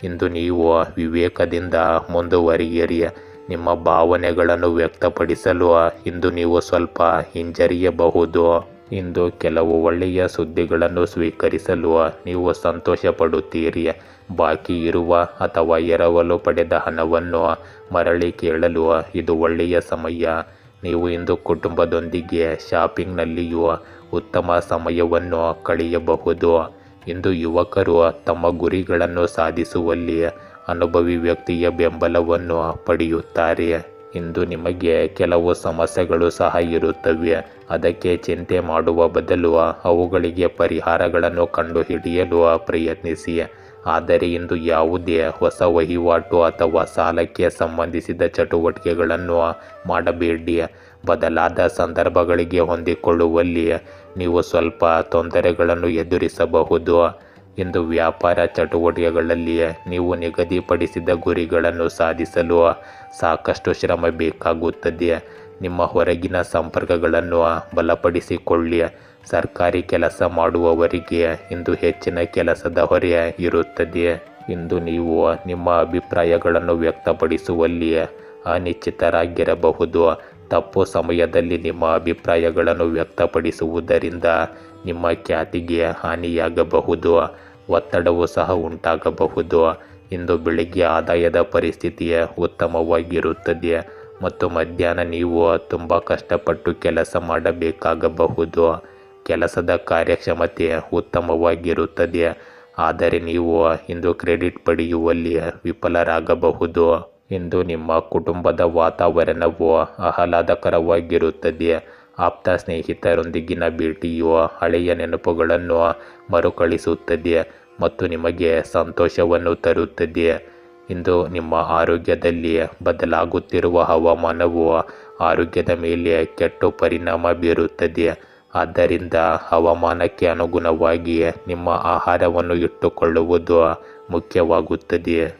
ಇಂದು ನೀವು ವಿವೇಕದಿಂದ ಮುಂದುವರಿಯಿರಿ. ನಿಮ್ಮ ಭಾವನೆಗಳನ್ನು ವ್ಯಕ್ತಪಡಿಸಲು ಇಂದು ನೀವು ಸ್ವಲ್ಪ ಹಿಂಜರಿಯಬಹುದು. ಇಂದು ಕೆಲವು ಒಳ್ಳೆಯ ಸುದ್ದಿಗಳನ್ನು ಸ್ವೀಕರಿಸಲು ನೀವು ಸಂತೋಷ ಪಡುತ್ತೀರಿ. ಬಾಕಿ ಇರುವ ಅಥವಾ ಎರವಲು ಪಡೆದ ಹಣವನ್ನು ಮರಳಿ ಕೇಳಲು ಇದು ಒಳ್ಳೆಯ ಸಮಯ. ನೀವು ಇಂದು ಕುಟುಂಬದೊಂದಿಗೆ ಶಾಪಿಂಗ್ನಲ್ಲಿಯೂ ಉತ್ತಮ ಸಮಯವನ್ನು ಕಳೆಯಬಹುದು. ಇಂದು ಯುವಕರು ತಮ್ಮ ಗುರಿಗಳನ್ನು ಸಾಧಿಸುವಲ್ಲಿ ಅನುಭವಿ ವ್ಯಕ್ತಿಯ ಬೆಂಬಲವನ್ನು ಪಡೆಯುತ್ತಾರೆ. ಇಂದು ನಿಮಗೆ ಕೆಲವು ಸಮಸ್ಯೆಗಳು ಸಹ ಇರುತ್ತವೆ. ಅದಕ್ಕೆ ಚಿಂತೆ ಮಾಡುವ ಬದಲು ಅವುಗಳಿಗೆ ಪರಿಹಾರಗಳನ್ನು ಕಂಡುಹಿಡಿಯಲು ಪ್ರಯತ್ನಿಸಿ. ಆದರೆ ಇಂದು ಯಾವುದೇ ಹೊಸ ವಹಿವಾಟು ಅಥವಾ ಸಾಲಕ್ಕೆ ಸಂಬಂಧಿಸಿದ ಚಟುವಟಿಕೆಗಳನ್ನು ಮಾಡಬೇಡಿ. ಬದಲಾದ ಸಂದರ್ಭಗಳಿಗೆ ಹೊಂದಿಕೊಳ್ಳುವಲ್ಲಿ ನೀವು ಸ್ವಲ್ಪ ತೊಂದರೆಗಳನ್ನು ಎದುರಿಸಬಹುದು. ಇಂದು ವ್ಯಾಪಾರ ಚಟುವಟಿಕೆಗಳಲ್ಲಿ ನೀವು ನಿಗದಿಪಡಿಸಿದ ಗುರಿಗಳನ್ನು ಸಾಧಿಸಲು ಸಾಕಷ್ಟು ಶ್ರಮ ಬೇಕಾಗುತ್ತದೆ. ನಿಮ್ಮ ಹೊರಗಿನ ಸಂಪರ್ಕಗಳನ್ನು ಬಲಪಡಿಸಿಕೊಳ್ಳಿ ಸರ್ಕಾರಿ ಕೆಲಸ ಮಾಡುವವರಿಗೆ ಇಂದು ಹೆಚ್ಚಿನ ಕೆಲಸದ ಹೊರೆ ಇರುತ್ತದೆ. ಇಂದು ನೀವು ನಿಮ್ಮ ಅಭಿಪ್ರಾಯಗಳನ್ನು ವ್ಯಕ್ತಪಡಿಸುವಲ್ಲಿ ಅನಿಶ್ಚಿತರಾಗಿರಬಹುದು. ತಪ್ಪು ಸಮಯದಲ್ಲಿ ನಿಮ್ಮ ಅಭಿಪ್ರಾಯಗಳನ್ನು ವ್ಯಕ್ತಪಡಿಸುವುದರಿಂದ ನಿಮ್ಮ ಖ್ಯಾತಿಗೆ ಹಾನಿಯಾಗಬಹುದು. ಒತ್ತಡವೂ ಸಹ ಉಂಟಾಗಬಹುದು. ಇಂದು ಬೆಳಿಗ್ಗೆ ಆದಾಯದ ಪರಿಸ್ಥಿತಿ ಉತ್ತಮವಾಗಿರುತ್ತದೆ ಮತ್ತು ಮಧ್ಯಾಹ್ನ ನೀವು ತುಂಬ ಕಷ್ಟಪಟ್ಟು ಕೆಲಸ ಮಾಡಬೇಕಾಗಬಹುದು. ಕೆಲಸದ ಕಾರ್ಯಕ್ಷಮತೆ ಉತ್ತಮವಾಗಿರುತ್ತದೆ, ಆದರೆ ನೀವು ಇಂದು ಕ್ರೆಡಿಟ್ ಪಡೆಯುವಲ್ಲಿ ವಿಫಲರಾಗಬಹುದು. ಇಂದು ನಿಮ್ಮ ಕುಟುಂಬದ ವಾತಾವರಣವು ಆಹ್ಲಾದಕರವಾಗಿರುತ್ತದೆ. ಆಪ್ತ ಸ್ನೇಹಿತರೊಂದಿಗಿನ ಭೇಟಿಯು ಹಳೆಯ ನೆನಪುಗಳನ್ನು ಮರುಕಳಿಸುತ್ತದೆ ಮತ್ತು ನಿಮಗೆ ಸಂತೋಷವನ್ನು ತರುತ್ತದೆ. ಇಂದು ನಿಮ್ಮ ಆರೋಗ್ಯದಲ್ಲಿ ಬದಲಾಗುತ್ತಿರುವ ಹವಾಮಾನವು ಆರೋಗ್ಯದ ಮೇಲೆ ಕೆಟ್ಟ ಪರಿಣಾಮ ಬೀರುತ್ತದೆ. ಆದ್ದರಿಂದ ಹವಾಮಾನಕ್ಕೆ ಅನುಗುಣವಾಗಿ ನಿಮ್ಮ ಆಹಾರವನ್ನು ಇಟ್ಟುಕೊಳ್ಳುವುದು ಮುಖ್ಯವಾಗುತ್ತದೆ.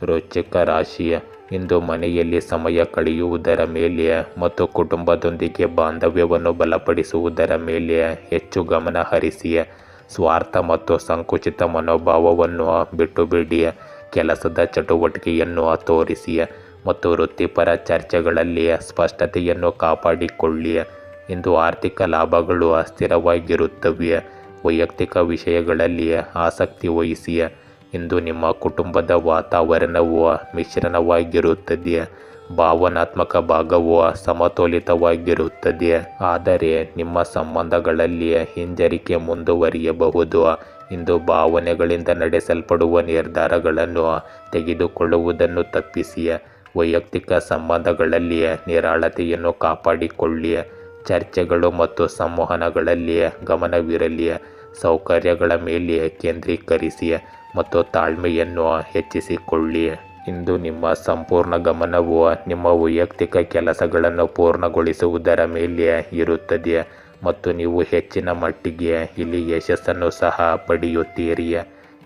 ರೋಚಕ ರಾಶಿ. ಇಂದು ಮನೆಯಲ್ಲಿ ಸಮಯ ಕಳೆಯುವುದರ ಮೇಲೆ ಮತ್ತು ಕುಟುಂಬದೊಂದಿಗೆ ಬಾಂಧವ್ಯವನ್ನು ಬಲಪಡಿಸುವುದರ ಮೇಲೆ ಹೆಚ್ಚು ಗಮನ ಹರಿಸಿ. ಸ್ವಾರ್ಥ ಮತ್ತು ಸಂಕುಚಿತ ಮನೋಭಾವವನ್ನು ಬಿಟ್ಟುಬಿಡಿ. ಕೆಲಸದ ಚಟುವಟಿಕೆಯನ್ನು ತೋರಿಸಿ ಮತ್ತು ವೃತ್ತಿಪರ ಚರ್ಚೆಗಳಲ್ಲಿ ಸ್ಪಷ್ಟತೆಯನ್ನು ಕಾಪಾಡಿಕೊಳ್ಳಿ. ಇಂದು ಆರ್ಥಿಕ ಲಾಭಗಳು ಸ್ಥಿರವಾಗಿರುತ್ತವೆ. ವೈಯಕ್ತಿಕ ವಿಷಯಗಳಲ್ಲಿ ಆಸಕ್ತಿ ವಹಿಸಿ. ಇಂದು ನಿಮ್ಮ ಕುಟುಂಬದ ವಾತಾವರಣವು ಮಿಶ್ರಣವಾಗಿರುತ್ತದೆ. ಭಾವನಾತ್ಮಕ ಭಾಗವು ಸಮತೋಲಿತವಾಗಿರುತ್ತದೆ, ಆದರೆ ನಿಮ್ಮ ಸಂಬಂಧಗಳಲ್ಲಿ ಹಿಂಜರಿಕೆ ಮುಂದುವರಿಯಬಹುದು. ಇಂದು ಭಾವನೆಗಳಿಂದ ನಡೆಸಲ್ಪಡುವ ನಿರ್ಧಾರಗಳನ್ನು ತೆಗೆದುಕೊಳ್ಳುವುದನ್ನು ತಪ್ಪಿಸಿ. ವೈಯಕ್ತಿಕ ಸಂಬಂಧಗಳಲ್ಲಿ ನಿರಾಳತೆಯನ್ನು ಕಾಪಾಡಿಕೊಳ್ಳಿ. ಚರ್ಚೆಗಳು ಮತ್ತು ಸಂವಹನಗಳಲ್ಲಿ ಗಮನವಿರಲಿ. ಸೌಕರ್ಯಗಳ ಮೇಲೆ ಕೇಂದ್ರೀಕರಿಸಿ ಮತ್ತು ತಾಳ್ಮೆಯನ್ನು ಹೆಚ್ಚಿಸಿಕೊಳ್ಳಿ. ಇಂದು ನಿಮ್ಮ ಸಂಪೂರ್ಣ ಗಮನವು ನಿಮ್ಮ ವೈಯಕ್ತಿಕ ಕೆಲಸಗಳನ್ನು ಪೂರ್ಣಗೊಳಿಸುವುದರ ಮೇಲೆ ಇರುತ್ತದೆ ಮತ್ತು ನೀವು ಹೆಚ್ಚಿನ ಮಟ್ಟಿಗೆ ಇಲ್ಲಿ ಯಶಸ್ಸನ್ನು ಸಹ ಪಡೆಯುತ್ತೀರಿ.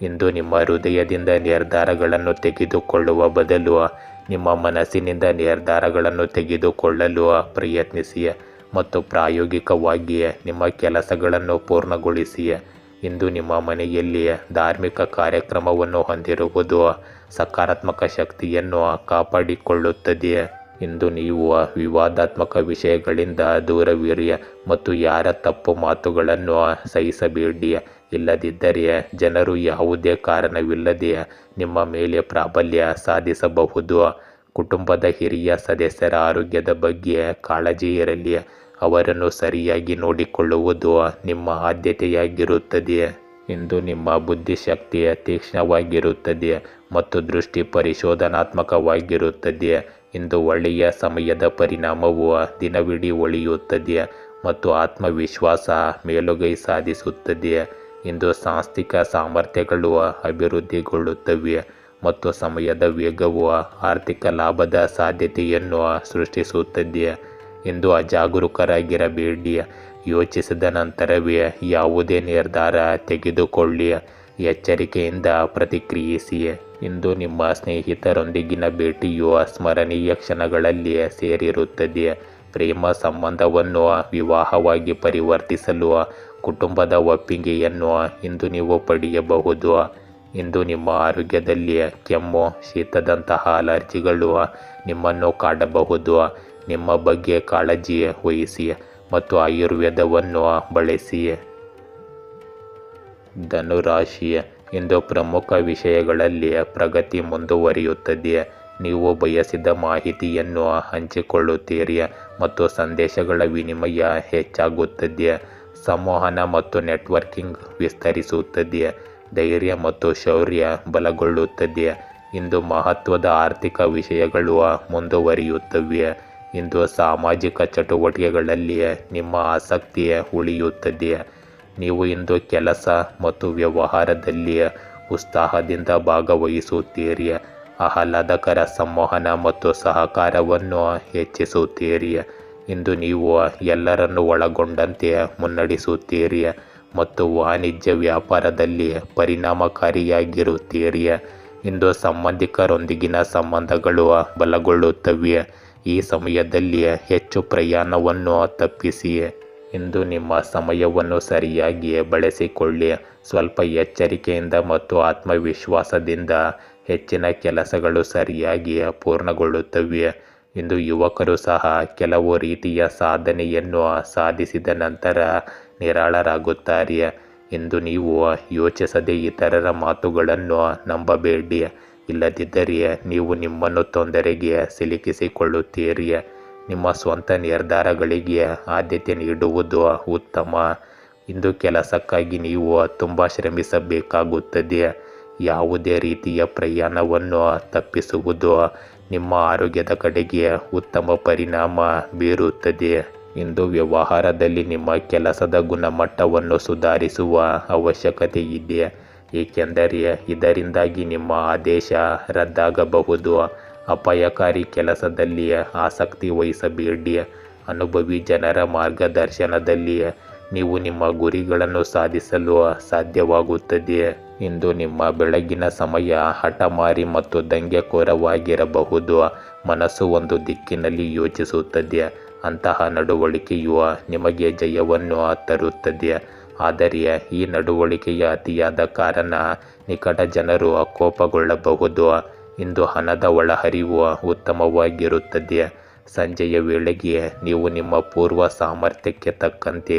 ಇಂದು ನಿಮ್ಮ ಹೃದಯದಿಂದ ನಿರ್ಧಾರಗಳನ್ನು ತೆಗೆದುಕೊಳ್ಳುವ ಬದಲು ನಿಮ್ಮ ಮನಸ್ಸಿನಿಂದ ನಿರ್ಧಾರಗಳನ್ನು ತೆಗೆದುಕೊಳ್ಳಲು ಪ್ರಯತ್ನಿಸಿ ಮತ್ತು ಪ್ರಾಯೋಗಿಕವಾಗಿ ನಿಮ್ಮ ಕೆಲಸಗಳನ್ನು ಪೂರ್ಣಗೊಳಿಸಿ. ಇಂದು ನಿಮ್ಮ ಮನೆಯಲ್ಲಿ ಧಾರ್ಮಿಕ ಕಾರ್ಯಕ್ರಮವನ್ನು ಹೊಂದಿರುವುದು ಸಕಾರಾತ್ಮಕ ಶಕ್ತಿಯನ್ನು ಕಾಪಾಡಿಕೊಳ್ಳುತ್ತದೆ. ಇಂದು ನೀವು ವಿವಾದಾತ್ಮಕ ವಿಷಯಗಳಿಂದ ದೂರವಿರಿ ಮತ್ತು ಯಾರ ತಪ್ಪು ಮಾತುಗಳನ್ನು ಸಹಿಸಬೇಡಿ. ಇಲ್ಲದಿದ್ದರೆ ಜನರು ಯಾವುದೇ ಕಾರಣವಿಲ್ಲದೆ ನಿಮ್ಮ ಮೇಲೆ ಪ್ರಾಬಲ್ಯ ಸಾಧಿಸಬಹುದು. ಕುಟುಂಬದ ಹಿರಿಯ ಸದಸ್ಯರ ಆರೋಗ್ಯದ ಬಗ್ಗೆ ಕಾಳಜಿ ಇರಲಿ. ಅವರನ್ನು ಸರಿಯಾಗಿ ನೋಡಿಕೊಳ್ಳುವುದು ನಿಮ್ಮ ಆದ್ಯತೆಯಾಗಿರುತ್ತದೆ. ಇಂದು ನಿಮ್ಮ ಬುದ್ಧಿಶಕ್ತಿ ತೀಕ್ಷ್ಣವಾಗಿರುತ್ತದೆ ಮತ್ತು ದೃಷ್ಟಿ ಪರಿಶೋಧನಾತ್ಮಕವಾಗಿರುತ್ತದೆ. ಇಂದು ಒಳ್ಳೆಯ ಸಮಯದ ಪರಿಣಾಮವು ದಿನವಿಡೀ ಉಳಿಯುತ್ತದೆ ಮತ್ತು ಆತ್ಮವಿಶ್ವಾಸ ಮೇಲುಗೈ ಸಾಧಿಸುತ್ತದೆ. ಇಂದು ಸಾಂಸ್ಥಿಕ ಸಾಮರ್ಥ್ಯಗಳು ಅಭಿವೃದ್ಧಿಗೊಳ್ಳುತ್ತವೆ ಮತ್ತು ಸಮಯದ ವೇಗವು ಆರ್ಥಿಕ ಲಾಭದ ಸಾಧ್ಯತೆಯನ್ನು ಸೃಷ್ಟಿಸುತ್ತದೆ. ಇಂದು ಅಜಾಗರೂಕರಾಗಿರಬೇಡಿ. ಯೋಚಿಸಿದ ನಂತರವೇ ಯಾವುದೇ ನಿರ್ಧಾರ ತೆಗೆದುಕೊಳ್ಳಿ. ಎಚ್ಚರಿಕೆಯಿಂದ ಪ್ರತಿಕ್ರಿಯಿಸಿ. ಇಂದು ನಿಮ್ಮ ಸ್ನೇಹಿತರೊಂದಿಗಿನ ಭೇಟಿಯು ಸ್ಮರಣೀಯ ಕ್ಷಣಗಳಲ್ಲಿ ಸೇರಿರುತ್ತದೆ. ಪ್ರೇಮ ಸಂಬಂಧವನ್ನು ವಿವಾಹವಾಗಿ ಪರಿವರ್ತಿಸಲು ಕುಟುಂಬದ ಒಪ್ಪಿಗೆಯನ್ನು ಇಂದು ನೀವು ಪಡೆಯಬಹುದು. ಇಂದು ನಿಮ್ಮ ಆರೋಗ್ಯದಲ್ಲಿ ಕೆಮ್ಮು, ಶೀತದಂತಹ ಅಲರ್ಜಿಗಳು ನಿಮ್ಮನ್ನು ಕಾಡಬಹುದು. ನಿಮ್ಮ ಬಗ್ಗೆ ಕಾಳಜಿ ವಹಿಸಿ ಮತ್ತು ಆಯುರ್ವೇದವನ್ನು ಬಳಸಿ. ಧನುರಾಶಿ. ಇಂದು ಪ್ರಮುಖ ವಿಷಯಗಳಲ್ಲಿ ಪ್ರಗತಿ ಮುಂದುವರಿಯುತ್ತದೆ. ನೀವು ಬಯಸಿದ ಮಾಹಿತಿಯನ್ನು ಹಂಚಿಕೊಳ್ಳುತ್ತೀರಿ ಮತ್ತು ಸಂದೇಶಗಳ ವಿನಿಮಯ ಹೆಚ್ಚಾಗುತ್ತದೆ. ಸಂವಹನ ಮತ್ತು ನೆಟ್ವರ್ಕಿಂಗ್ ವಿಸ್ತರಿಸುತ್ತದೆ. ಧೈರ್ಯ ಮತ್ತು ಶೌರ್ಯ ಬಲಗೊಳ್ಳುತ್ತದೆ. ಇಂದು ಮಹತ್ವದ ಆರ್ಥಿಕ ವಿಷಯಗಳು ಮುಂದುವರಿಯುತ್ತವೆ. ಇಂದು ಸಾಮಾಜಿಕ ಚಟುವಟಿಕೆಗಳಲ್ಲಿ ನಿಮ್ಮ ಆಸಕ್ತಿ ಉಳಿಯುತ್ತದೆ. ನೀವು ಇಂದು ಕೆಲಸ ಮತ್ತು ವ್ಯವಹಾರದಲ್ಲಿ ಉತ್ಸಾಹದಿಂದ ಭಾಗವಹಿಸುತ್ತೀರಿ. ಆಹ್ಲಾದಕರ ಸಂವಹನ ಮತ್ತು ಸಹಕಾರವನ್ನು ಹೆಚ್ಚಿಸುತ್ತೀರಿ. ಇಂದು ನೀವು ಎಲ್ಲರನ್ನು ಒಳಗೊಂಡಂತೆ ಮುನ್ನಡೆಸುತ್ತೀರಿ ಮತ್ತು ವಾಣಿಜ್ಯ ವ್ಯಾಪಾರದಲ್ಲಿ ಪರಿಣಾಮಕಾರಿಯಾಗಿರುತ್ತೀರಿ. ಇಂದು ಸಂಬಂಧಿಕರೊಂದಿಗಿನ ಸಂಬಂಧಗಳು ಬಲಗೊಳ್ಳುತ್ತವೆ. ಈ ಸಮಯದಲ್ಲಿ ಹೆಚ್ಚು ಪ್ರಯಾಣವನ್ನು ತಪ್ಪಿಸಿ. ಇಂದು ನಿಮ್ಮ ಸಮಯವನ್ನು ಸರಿಯಾಗಿ ಬಳಸಿಕೊಳ್ಳಿ. ಸ್ವಲ್ಪ ಎಚ್ಚರಿಕೆಯಿಂದ ಮತ್ತು ಆತ್ಮವಿಶ್ವಾಸದಿಂದ ಹೆಚ್ಚಿನ ಕೆಲಸಗಳು ಸರಿಯಾಗಿ ಪೂರ್ಣಗೊಳ್ಳುತ್ತವೆ. ಇಂದು ಯುವಕರು ಸಹ ಕೆಲವು ರೀತಿಯ ಸಾಧನೆಯನ್ನು ಸಾಧಿಸಿದ ನಂತರ ನಿರಾಳರಾಗುತ್ತಾರೆ. ಇಂದು ನೀವು ಯೋಚಿಸದೆ ಇತರರ ಮಾತುಗಳನ್ನು ನಂಬಬೇಡಿ. ಇಲ್ಲದಿದ್ದರೆ ನೀವು ನಿಮ್ಮನ್ನು ತೊಂದರೆಗೆ ಸಿಲುಕಿಸಿಕೊಳ್ಳುತ್ತೀರಿ. ನಿಮ್ಮ ಸ್ವಂತ ನಿರ್ಧಾರಗಳಿಗೆ ಆದ್ಯತೆ ನೀಡುವುದು ಉತ್ತಮ. ಇಂದು ಕೆಲಸಕ್ಕಾಗಿ ನೀವು ತುಂಬ ಶ್ರಮಿಸಬೇಕಾಗುತ್ತದೆ. ಯಾವುದೇ ರೀತಿಯ ಪ್ರಯಾಣವನ್ನು ತಪ್ಪಿಸುವುದು ನಿಮ್ಮ ಆರೋಗ್ಯದ ಕಡೆಗೆ ಉತ್ತಮ ಪರಿಣಾಮ ಬೀರುತ್ತದೆ. ಇಂದು ವ್ಯವಹಾರದಲ್ಲಿ ನಿಮ್ಮ ಕೆಲಸದ ಗುಣಮಟ್ಟವನ್ನು ಸುಧಾರಿಸುವ ಅವಶ್ಯಕತೆ ಇದೆ, ಏಕೆಂದರೆ ಇದರಿಂದಾಗಿ ನಿಮ್ಮ ಆದೇಶ ರದ್ದಾಗಬಹುದು. ಅಪಾಯಕಾರಿ ಕೆಲಸದಲ್ಲಿ ಆಸಕ್ತಿ ವಹಿಸಬೇಡಿ. ಅನುಭವಿ ಜನರ ಮಾರ್ಗದರ್ಶನದಲ್ಲಿ ನೀವು ನಿಮ್ಮ ಗುರಿಗಳನ್ನು ಸಾಧಿಸಲು ಸಾಧ್ಯವಾಗುತ್ತದೆ. ಇಂದು ನಿಮ್ಮ ಬೆಳಗಿನ ಸಮಯ ಹಠಮಾರಿ ಮತ್ತು ದಂಗೆಕೋರವಾಗಿರಬಹುದು. ಮನಸ್ಸು ಒಂದು ದಿಕ್ಕಿನಲ್ಲಿ ಯೋಚಿಸುತ್ತದೆ. ಅಂತಹ ನಡವಳಿಕೆಯು ನಿಮಗೆ ಜಯವನ್ನು ತರುತ್ತದೆ. ಆದರೆ ಈ ನಡವಳಿಕೆಯ ಅತಿಯಾದ ಕಾರಣ ನಿಕಟ ಜನರು ಕೋಪಗೊಳ್ಳಬಹುದು. ಇಂದು ಹಣದ ಒಳಹರಿವು ಉತ್ತಮವಾಗಿರುತ್ತದೆ. ಸಂಜೆಯ ವೇಳೆಗೆ ನೀವು ನಿಮ್ಮ ಪೂರ್ವ ಸಾಮರ್ಥ್ಯಕ್ಕೆ ತಕ್ಕಂತೆ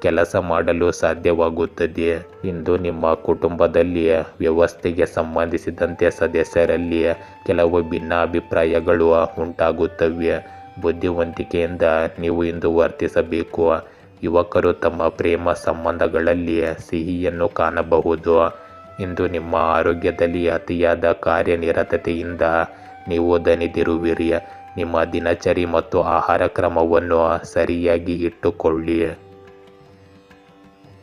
ಕೆಲಸ ಮಾಡಲು ಸಾಧ್ಯವಾಗುತ್ತದೆ. ಇಂದು ನಿಮ್ಮ ಕುಟುಂಬದಲ್ಲಿ ವ್ಯವಸ್ಥೆಗೆ ಸಂಬಂಧಿಸಿದಂತೆ ಸದಸ್ಯರಲ್ಲಿ ಕೆಲವು ಭಿನ್ನಾಭಿಪ್ರಾಯಗಳು ಉಂಟಾಗುತ್ತವೆ. ಬುದ್ಧಿವಂತಿಕೆಯಿಂದ ನೀವು ಇಂದು ವರ್ತಿಸಬೇಕು. ಯುವಕರು ತಮ್ಮ ಪ್ರೇಮ ಸಂಬಂಧಗಳಲ್ಲಿ ಸಿಹಿಯನ್ನು ಕಾಣಬಹುದು. ಇಂದು ನಿಮ್ಮ ಆರೋಗ್ಯದಲ್ಲಿ ಅತಿಯಾದ ಕಾರ್ಯನಿರತತೆಯಿಂದ ನೀವು ದಣಿದಿರುವಿರಿ. ನಿಮ್ಮ ದಿನಚರಿ ಮತ್ತು ಆಹಾರ ಕ್ರಮವನ್ನು ಸರಿಯಾಗಿ ಇಟ್ಟುಕೊಳ್ಳಿ.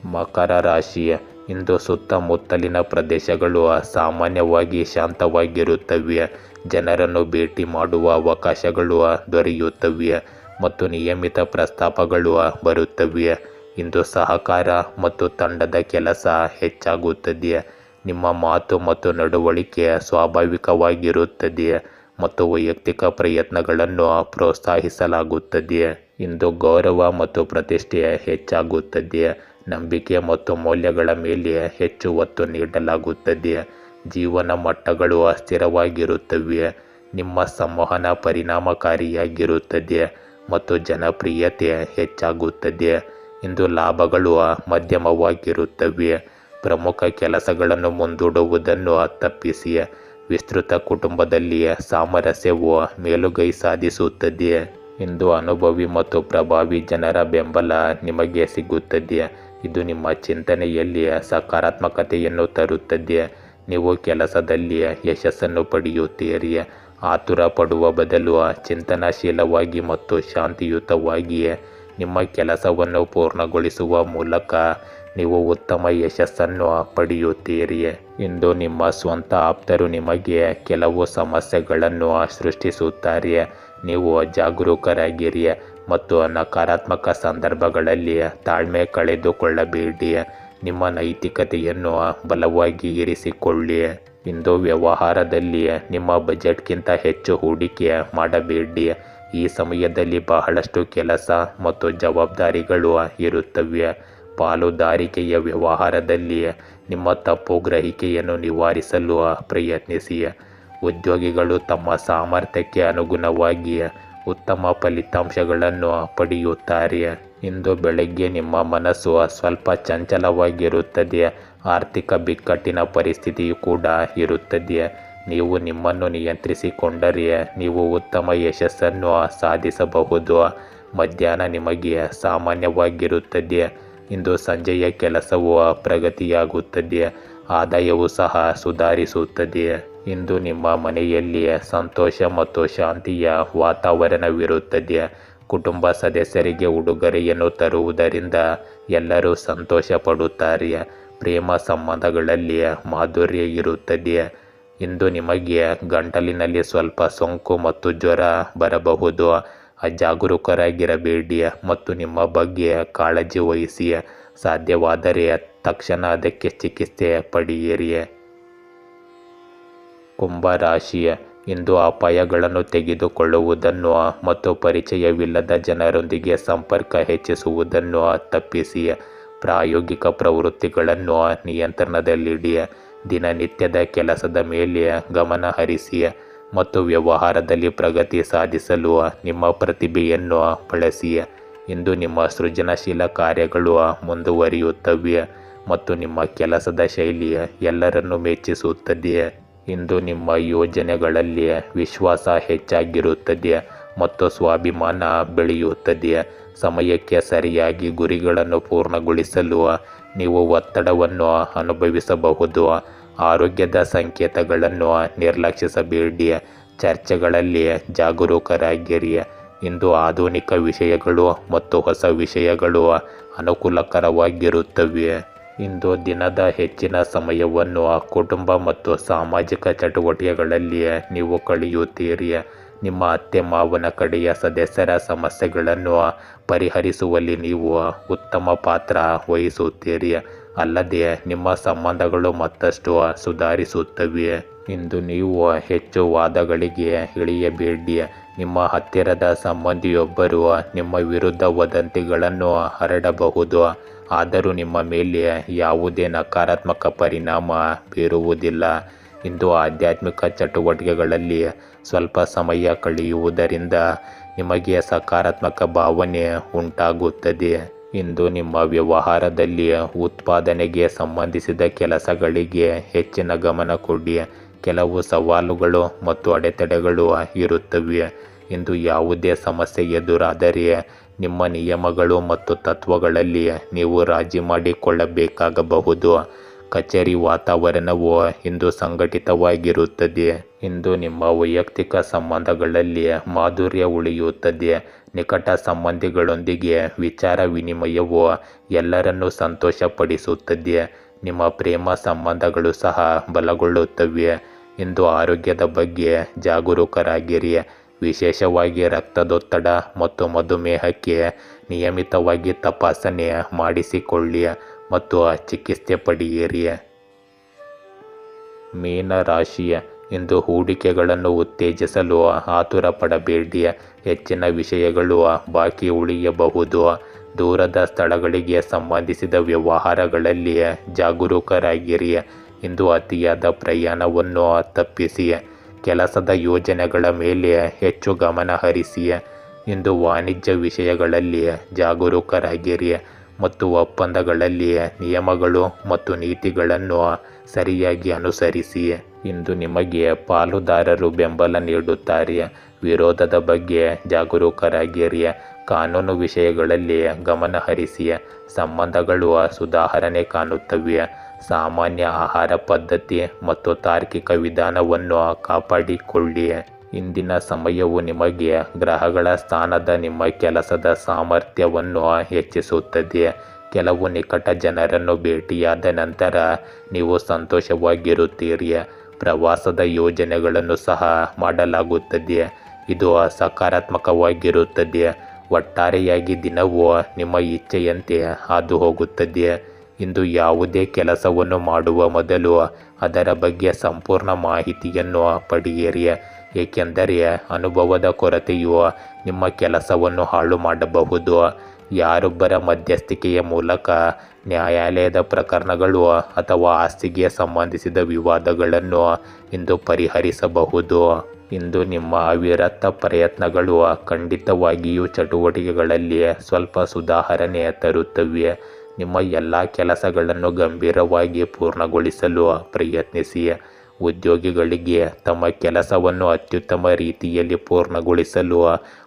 ಮಕರ ರಾಶಿ. ಇಂದು ಸುತ್ತಮುತ್ತಲಿನ ಪ್ರದೇಶಗಳು ಸಾಮಾನ್ಯವಾಗಿ ಶಾಂತವಾಗಿರುತ್ತವೆ. ಜನರನ್ನು ಭೇಟಿ ಮಾಡುವ ಅವಕಾಶಗಳು ದೊರೆಯುತ್ತವೆ ಮತ್ತು ನಿಯಮಿತ ಪ್ರಸ್ತಾಪಗಳು ಬರುತ್ತವೆ. ಇಂದು ಸಹಕಾರ ಮತ್ತು ತಂಡದ ಕೆಲಸ ಹೆಚ್ಚಾಗುತ್ತದೆ. ನಿಮ್ಮ ಮಾತು ಮತ್ತು ನಡವಳಿಕೆ ಸ್ವಾಭಾವಿಕವಾಗಿರುತ್ತದೆ ಮತ್ತು ವೈಯಕ್ತಿಕ ಪ್ರಯತ್ನಗಳನ್ನು ಪ್ರೋತ್ಸಾಹಿಸಲಾಗುತ್ತದೆ. ಇಂದು ಗೌರವ ಮತ್ತು ಪ್ರತಿಷ್ಠೆ ಹೆಚ್ಚಾಗುತ್ತದೆ. ನಂಬಿಕೆ ಮತ್ತು ಮೌಲ್ಯಗಳ ಮೇಲೆ ಹೆಚ್ಚು ಒತ್ತು ನೀಡಲಾಗುತ್ತದೆ. ಜೀವನ ಮಟ್ಟಗಳು ಸ್ಥಿರವಾಗಿರುತ್ತವೆ. ನಿಮ್ಮ ಸಂವಹನ ಪರಿಣಾಮಕಾರಿಯಾಗಿರುತ್ತದೆ ಮತ್ತು ಜನಪ್ರಿಯತೆ ಹೆಚ್ಚಾಗುತ್ತದೆ. ಇಂದು ಲಾಭಗಳು ಮಧ್ಯಮವಾಗಿರುತ್ತವೆ. ಪ್ರಮುಖ ಕೆಲಸಗಳನ್ನು ಮುಂದೂಡುವುದನ್ನು ತಪ್ಪಿಸಿ. ವಿಸ್ತೃತ ಕುಟುಂಬದಲ್ಲಿ ಸಾಮರಸ್ಯವು ಮೇಲುಗೈ ಸಾಧಿಸುತ್ತದೆ. ಇಂದು ಅನುಭವಿ ಮತ್ತು ಪ್ರಭಾವಿ ಜನರ ಬೆಂಬಲ ನಿಮಗೆ ಸಿಗುತ್ತದೆ. ಇದು ನಿಮ್ಮ ಚಿಂತನೆಯಲ್ಲಿ ಸಕಾರಾತ್ಮಕತೆಯನ್ನು ತರುತ್ತದೆ. ನೀವು ಕೆಲಸದಲ್ಲಿ ಯಶಸ್ಸನ್ನು ಪಡೆಯುತ್ತೀರಿ. ಆತುರ ಪಡುವ ಬದಲು ಚಿಂತನಶೀಲವಾಗಿ ಮತ್ತು ಶಾಂತಿಯುತವಾಗಿ ನಿಮ್ಮ ಕೆಲಸವನ್ನು ಪೂರ್ಣಗೊಳಿಸುವ ಮೂಲಕ ನೀವು ಉತ್ತಮ ಯಶಸ್ಸನ್ನು ಪಡೆಯುತ್ತೀರಿ. ಇಂದು ನಿಮ್ಮ ಸ್ವಂತ ಆಪ್ತರು ನಿಮಗೆ ಕೆಲವು ಸಮಸ್ಯೆಗಳನ್ನು ಸೃಷ್ಟಿಸುತ್ತಾರೆ. ನೀವು ಜಾಗರೂಕರಾಗಿರಿ ಮತ್ತು ನಕಾರಾತ್ಮಕ ಸಂದರ್ಭಗಳಲ್ಲಿ ತಾಳ್ಮೆ ಕಳೆದುಕೊಳ್ಳಬೇಡಿ. ನಿಮ್ಮ ನೈತಿಕತೆಯನ್ನು ಬಲವಾಗಿ ಇರಿಸಿಕೊಳ್ಳಿ. ಇಂದು ವ್ಯವಹಾರದಲ್ಲಿ ನಿಮ್ಮ ಬಜೆಟ್ಗಿಂತ ಹೆಚ್ಚು ಹೂಡಿಕೆ ಮಾಡಬೇಡಿ. ಈ ಸಮಯದಲ್ಲಿ ಬಹಳಷ್ಟು ಕೆಲಸ ಮತ್ತು ಜವಾಬ್ದಾರಿಗಳು ಇರುತ್ತವೆ. ಪಾಲುದಾರಿಕೆಯ ವ್ಯವಹಾರದಲ್ಲಿ ನಿಮ್ಮ ತಪ್ಪು ಗ್ರಹಿಕೆಯನ್ನು ನಿವಾರಿಸಲು ಪ್ರಯತ್ನಿಸಿ. ಉದ್ಯೋಗಿಗಳು ತಮ್ಮ ಸಾಮರ್ಥ್ಯಕ್ಕೆ ಅನುಗುಣವಾಗಿ ಉತ್ತಮ ಫಲಿತಾಂಶಗಳನ್ನು ಪಡೆಯುತ್ತಾರೆ. ಇಂದು ಬೆಳಗ್ಗೆ ನಿಮ್ಮ ಮನಸ್ಸು ಸ್ವಲ್ಪ ಚಂಚಲವಾಗಿರುತ್ತದೆ. ಆರ್ಥಿಕ ಬಿಕ್ಕಟ್ಟಿನ ಪರಿಸ್ಥಿತಿಯೂ ಕೂಡ ಇರುತ್ತದೆ. ನೀವು ನಿಮ್ಮನ್ನು ನಿಯಂತ್ರಿಸಿಕೊಂಡರೆ ನೀವು ಉತ್ತಮ ಯಶಸ್ಸನ್ನು ಸಾಧಿಸಬಹುದು. ಮಧ್ಯಾಹ್ನ ನಿಮಗೆ ಸಾಮಾನ್ಯವಾಗಿರುತ್ತದೆ. ಇಂದು ಸಂಜೆಯ ಕೆಲಸವು ಪ್ರಗತಿಯಾಗುತ್ತದೆ. ಆದಾಯವೂ ಸಹ ಸುಧಾರಿಸುತ್ತದೆ. ಇಂದು ನಿಮ್ಮ ಮನೆಯಲ್ಲಿ ಸಂತೋಷ ಮತ್ತು ಶಾಂತಿಯ ವಾತಾವರಣವಿರುತ್ತದೆ. ಕುಟುಂಬ ಸದಸ್ಯರಿಗೆ ಉಡುಗೊರೆಯನ್ನು ತರುವುದರಿಂದ ಎಲ್ಲರೂ ಸಂತೋಷ ಪಡುತ್ತಾರೆ. ಪ್ರೇಮ ಸಂಬಂಧಗಳಲ್ಲಿ ಮಾಧುರ್ಯ ಇರುತ್ತದೆ. ಇಂದು ನಿಮಗೆ ಗಂಟಲಿನಲ್ಲಿ ಸ್ವಲ್ಪ ಸೋಂಕು ಮತ್ತು ಜ್ವರ ಬರಬಹುದು. ಅಜಾಗರೂಕರಾಗಿರಬೇಡಿ ಮತ್ತು ನಿಮ್ಮ ಬಗ್ಗೆ ಕಾಳಜಿ ವಹಿಸಿ. ಸಾಧ್ಯವಾದರೆ ತಕ್ಷಣ ಅದಕ್ಕೆ ಚಿಕಿತ್ಸೆ ಪಡೆಯಿರಿ. ಕುಂಭ ರಾಶಿ. ಇಂದು ಅಪಾಯಗಳನ್ನು ತೆಗೆದುಕೊಳ್ಳುವುದನ್ನು ಮತ್ತು ಪರಿಚಯವಿಲ್ಲದ ಜನರೊಂದಿಗೆ ಸಂಪರ್ಕ ಹೆಚ್ಚಿಸುವುದನ್ನು ತಪ್ಪಿಸಿ. ಪ್ರಾಯೋಗಿಕ ಪ್ರವೃತ್ತಿಗಳನ್ನು ನಿಯಂತ್ರಣದಲ್ಲಿಡಿ. ದಿನನಿತ್ಯದ ಕೆಲಸದ ಮೇಲೆ ಗಮನ ಹರಿಸಿ ಮತ್ತು ವ್ಯವಹಾರದಲ್ಲಿ ಪ್ರಗತಿ ಸಾಧಿಸಲು ನಿಮ್ಮ ಪ್ರತಿಭೆಯನ್ನು ಬಳಸಿ. ಇಂದು ನಿಮ್ಮ ಸೃಜನಶೀಲ ಕಾರ್ಯಗಳು ಮುಂದುವರಿಯುತ್ತವೆ ಮತ್ತು ನಿಮ್ಮ ಕೆಲಸದ ಶೈಲಿ ಎಲ್ಲರನ್ನೂ ಮೆಚ್ಚಿಸುತ್ತದೆ. ಇಂದು ನಿಮ್ಮ ಯೋಜನೆಗಳಲ್ಲಿ ವಿಶ್ವಾಸ ಹೆಚ್ಚಾಗಿರುತ್ತದೆ ಮತ್ತು ಸ್ವಾಭಿಮಾನ ಬೆಳೆಯುತ್ತದೆ. ಸಮಯಕ್ಕೆ ಸರಿಯಾಗಿ ಗುರಿಗಳನ್ನು ಪೂರ್ಣಗೊಳಿಸಲು ನೀವು ಒತ್ತಡವನ್ನು ಅನುಭವಿಸಬಹುದು. ಆರೋಗ್ಯದ ಸಂಕೇತಗಳನ್ನು ನಿರ್ಲಕ್ಷಿಸಬೇಡಿ. ಚರ್ಚೆಗಳಲ್ಲಿ ಜಾಗರೂಕರಾಗಿರಿ. ಇಂದು ಆಧುನಿಕ ವಿಷಯಗಳು ಮತ್ತು ಹೊಸ ವಿಷಯಗಳು ಅನುಕೂಲಕರವಾಗಿರುತ್ತವೆ. ಇಂದು ದಿನದ ಹೆಚ್ಚಿನ ಸಮಯವನ್ನು ಕುಟುಂಬ ಮತ್ತು ಸಾಮಾಜಿಕ ಚಟುವಟಿಕೆಗಳಲ್ಲಿ ನೀವು ಕಳೆಯುತ್ತೀರಿ. ನಿಮ್ಮ ಅತ್ತೆ ಮಾವನ ಕಡೆಯ ಸದಸ್ಯರ ಸಮಸ್ಯೆಗಳನ್ನು ಪರಿಹರಿಸುವಲ್ಲಿ ನೀವು ಉತ್ತಮ ಪಾತ್ರ ವಹಿಸುತ್ತೀರಿ. ಅಲ್ಲದೆ ನಿಮ್ಮ ಸಂಬಂಧಗಳು ಮತ್ತಷ್ಟು ಸುಧಾರಿಸುತ್ತವೆ. ಇಂದು ನೀವು ಹೆಚ್ಚು ವಾದಗಳಿಗೆ ಇಳಿಯಬೇಡಿ. ನಿಮ್ಮ ಹತ್ತಿರದ ಸಂಬಂಧಿಯೊಬ್ಬರು ನಿಮ್ಮ ವಿರುದ್ಧ ವದಂತಿಗಳನ್ನು ಹರಡಬಹುದು, ಆದರೂ ನಿಮ್ಮ ಮೇಲೆ ಯಾವುದೇ ನಕಾರಾತ್ಮಕ ಪರಿಣಾಮ ಬೀರುವುದಿಲ್ಲ. ಇಂದು ಆಧ್ಯಾತ್ಮಿಕ ಚಟುವಟಿಕೆಗಳಲ್ಲಿ ಸ್ವಲ್ಪ ಸಮಯ ಕಳೆಯುವುದರಿಂದ ನಿಮಗೆ ಸಕಾರಾತ್ಮಕ ಭಾವನೆ ಉಂಟಾಗುತ್ತದೆ. ಇಂದು ನಿಮ್ಮ ವ್ಯವಹಾರದಲ್ಲಿ ಉತ್ಪಾದನೆಗೆ ಸಂಬಂಧಿಸಿದ ಕೆಲಸಗಳಿಗೆ ಹೆಚ್ಚಿನ ಗಮನ ಕೊಡಿ. ಕೆಲವು ಸವಾಲುಗಳು ಮತ್ತು ಅಡೆತಡೆಗಳು ಇರುತ್ತವೆ. ಇಂದು ಯಾವುದೇ ಸಮಸ್ಯೆ ಎದುರಾದರೆ ನಿಮ್ಮ ನಿಯಮಗಳು ಮತ್ತು ತತ್ವಗಳಲ್ಲಿ ನೀವು ರಾಜಿ ಮಾಡಿಕೊಳ್ಳಬೇಕಾಗಬಹುದು. ಕಚೇರಿ ವಾತಾವರಣವು ಇಂದು ಸಂಘಟಿತವಾಗಿರುತ್ತದೆ. ಇಂದು ನಿಮ್ಮ ವೈಯಕ್ತಿಕ ಸಂಬಂಧಗಳಲ್ಲಿ ಮಾಧುರ್ಯ ಉಳಿಯುತ್ತದೆ. ನಿಕಟ ಸಂಬಂಧಿಗಳೊಂದಿಗೆ ವಿಚಾರ ವಿನಿಮಯವು ಎಲ್ಲರನ್ನೂ ಸಂತೋಷಪಡಿಸುತ್ತದೆ. ನಿಮ್ಮ ಪ್ರೇಮ ಸಂಬಂಧಗಳು ಸಹ ಬಲಗೊಳ್ಳುತ್ತವೆ. ಇಂದು ಆರೋಗ್ಯದ ಬಗ್ಗೆ ಜಾಗರೂಕರಾಗಿರಿ. ವಿಶೇಷವಾಗಿ ರಕ್ತದೊತ್ತಡ ಮತ್ತು ಮಧುಮೇಹಕ್ಕೆ ನಿಯಮಿತವಾಗಿ ತಪಾಸಣೆ ಮಾಡಿಸಿಕೊಳ್ಳಿ ಮತ್ತು ಚಿಕಿತ್ಸೆ ಪಡೆಯಿರಿ. ಮೀನ ರಾಶಿ, ಇಂದು ಹೂಡಿಕೆಗಳನ್ನು ಉತ್ತೇಜಿಸಲು ಆತುರ ಪಡಬೇಡಿ. ಹೆಚ್ಚಿನ ವಿಷಯಗಳು ಬಾಕಿ ಉಳಿಯಬಹುದು. ದೂರದ ಸ್ಥಳಗಳಿಗೆ ಸಂಬಂಧಿಸಿದ ವ್ಯವಹಾರಗಳಲ್ಲಿ ಜಾಗರೂಕರಾಗಿರಿ. ಇಂದು ಅತಿಯಾದ ಪ್ರಯಾಣವನ್ನು ತಪ್ಪಿಸಿ. ಕೆಲಸದ ಯೋಜನೆಗಳ ಮೇಲೆ ಹೆಚ್ಚು ಗಮನ ಹರಿಸಿ. ಇಂದು ವಾಣಿಜ್ಯ ವಿಷಯಗಳಲ್ಲಿ ಜಾಗರೂಕರಾಗಿರಿ ಮತ್ತು ಒಪ್ಪಂದಗಳಲ್ಲಿ ನಿಯಮಗಳು ಮತ್ತು ನೀತಿಗಳನ್ನು ಸರಿಯಾಗಿ ಅನುಸರಿಸಿ. ಇಂದು ನಿಮಗೆ ಪಾಲುದಾರರು ಬೆಂಬಲ ನೀಡುತ್ತಾರೆ. ವಿರೋಧದ ಬಗ್ಗೆ ಜಾಗರೂಕರಾಗಿರಿ. ಕಾನೂನು ವಿಷಯಗಳಲ್ಲಿ ಗಮನ ಹರಿಸಿ. ಸಂಬಂಧಗಳು ಸುಧಾರಣೆ ಕಾಣುತ್ತವೆ. ಸಾಮಾನ್ಯ ಆಹಾರ ಪದ್ಧತಿ ಮತ್ತು ತಾರ್ಕಿಕ ವಿಧಾನವನ್ನು ಕಾಪಾಡಿಕೊಳ್ಳಿ. ಇಂದಿನ ಸಮಯವು ನಿಮಗೆ ಗ್ರಹಗಳ ಸ್ಥಾನದ ನಿಮ್ಮ ಕೆಲಸದ ಸಾಮರ್ಥ್ಯವನ್ನು ಹೆಚ್ಚಿಸುತ್ತದೆ. ಕೆಲವು ನಿಕಟ ಜನರನ್ನು ಭೇಟಿಯಾದ ನಂತರ ನೀವು ಸಂತೋಷವಾಗಿರುತ್ತೀರಿ. ಪ್ರವಾಸದ ಯೋಜನೆಗಳನ್ನು ಸಹ ಮಾಡಲಾಗುತ್ತದೆ. ಇದು ಸಕಾರಾತ್ಮಕವಾಗಿರುತ್ತದೆ. ಒಟ್ಟಾರೆಯಾಗಿ ದಿನವು ನಿಮ್ಮ ಇಚ್ಛೆಯಂತೆ ಹಾದು ಹೋಗುತ್ತದೆ. ಇಂದು ಯಾವುದೇ ಕೆಲಸವನ್ನು ಮಾಡುವ ಮೊದಲು ಅದರ ಬಗ್ಗೆ ಸಂಪೂರ್ಣ ಮಾಹಿತಿಯನ್ನು ಪಡೆಯಿರಿ, ಏಕೆಂದರೆ ಅನುಭವದ ಕೊರತೆಯು ನಿಮ್ಮ ಕೆಲಸವನ್ನು ಹಾಳು ಮಾಡಬಹುದು. ಯಾರೊಬ್ಬರ ಮಧ್ಯಸ್ಥಿಕೆಯ ಮೂಲಕ ನ್ಯಾಯಾಲಯದ ಪ್ರಕರಣಗಳು ಅಥವಾ ಆಸ್ತಿಗೆ ಸಂಬಂಧಿಸಿದ ವಿವಾದಗಳನ್ನು ಇಂದು ಪರಿಹರಿಸಬಹುದು. ಇಂದು ನಿಮ್ಮ ಅವಿರತ ಪ್ರಯತ್ನಗಳು ಖಂಡಿತವಾಗಿಯೂ ಚಟುವಟಿಕೆಗಳಲ್ಲಿ ಸ್ವಲ್ಪ ಸುಧಾರಣೆ ತರುತ್ತವೆ. ನಿಮ್ಮ ಎಲ್ಲ ಕೆಲಸಗಳನ್ನು ಗಂಭೀರವಾಗಿ ಪೂರ್ಣಗೊಳಿಸಲು ಪ್ರಯತ್ನಿಸಿ. ಉದ್ಯೋಗಿಗಳಿಗೆ ತಮ್ಮ ಕೆಲಸವನ್ನು ಅತ್ಯುತ್ತಮ ರೀತಿಯಲ್ಲಿ ಪೂರ್ಣಗೊಳಿಸಲು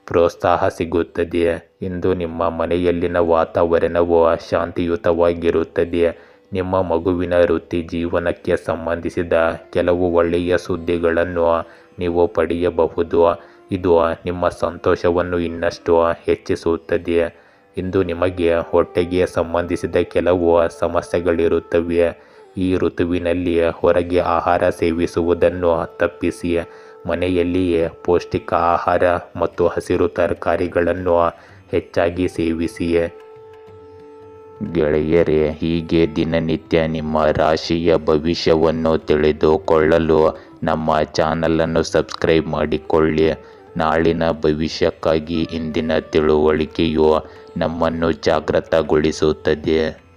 ಪ್ರೋತ್ಸಾಹ ಸಿಗುತ್ತದೆ. ಇಂದು ನಿಮ್ಮ ಮನೆಯಲ್ಲಿನ ವಾತಾವರಣವು ಶಾಂತಿಯುತವಾಗಿರುತ್ತದೆ. ನಿಮ್ಮ ಮಗುವಿನ ವೃತ್ತಿ ಜೀವನಕ್ಕೆ ಸಂಬಂಧಿಸಿದ ಕೆಲವು ಒಳ್ಳೆಯ ಸುದ್ದಿಗಳನ್ನು ನೀವು ಪಡೆಯಬಹುದು. ಇದು ನಿಮ್ಮ ಸಂತೋಷವನ್ನು ಇನ್ನಷ್ಟು ಹೆಚ್ಚಿಸುತ್ತದೆ. ಇಂದು ನಿಮಗೆ ಹೊಟ್ಟೆಗೆ ಸಂಬಂಧಿಸಿದ ಕೆಲವು ಸಮಸ್ಯೆಗಳಿರುತ್ತವೆ. ಈ ಋತುವಿನಲ್ಲಿ ಹೊರಗೆ ಆಹಾರ ಸೇವಿಸುವುದನ್ನು ತಪ್ಪಿಸಿ. ಮನೆಯಲ್ಲಿಯೇ ಪೌಷ್ಟಿಕ ಆಹಾರ ಮತ್ತು ಹಸಿರು ತರಕಾರಿಗಳನ್ನು ಹೆಚ್ಚಾಗಿ ಸೇವಿಸಿ. ಗೆಳೆಯರೇ, ಹೀಗೆ ದಿನನಿತ್ಯ ನಿಮ್ಮ ರಾಶಿಯ ಭವಿಷ್ಯವನ್ನು ತಿಳಿದುಕೊಳ್ಳಲು ನಮ್ಮ ಚಾನಲನ್ನು ಸಬ್ಸ್ಕ್ರೈಬ್ ಮಾಡಿಕೊಳ್ಳಿ. ನಾಳಿನ ಭವಿಷ್ಯಕ್ಕಾಗಿ ಇಂದಿನ ತಿಳುವಳಿಕೆಯು ನಮ್ಮನ್ನು ಜಾಗೃತಗೊಳಿಸುತ್ತದೆ.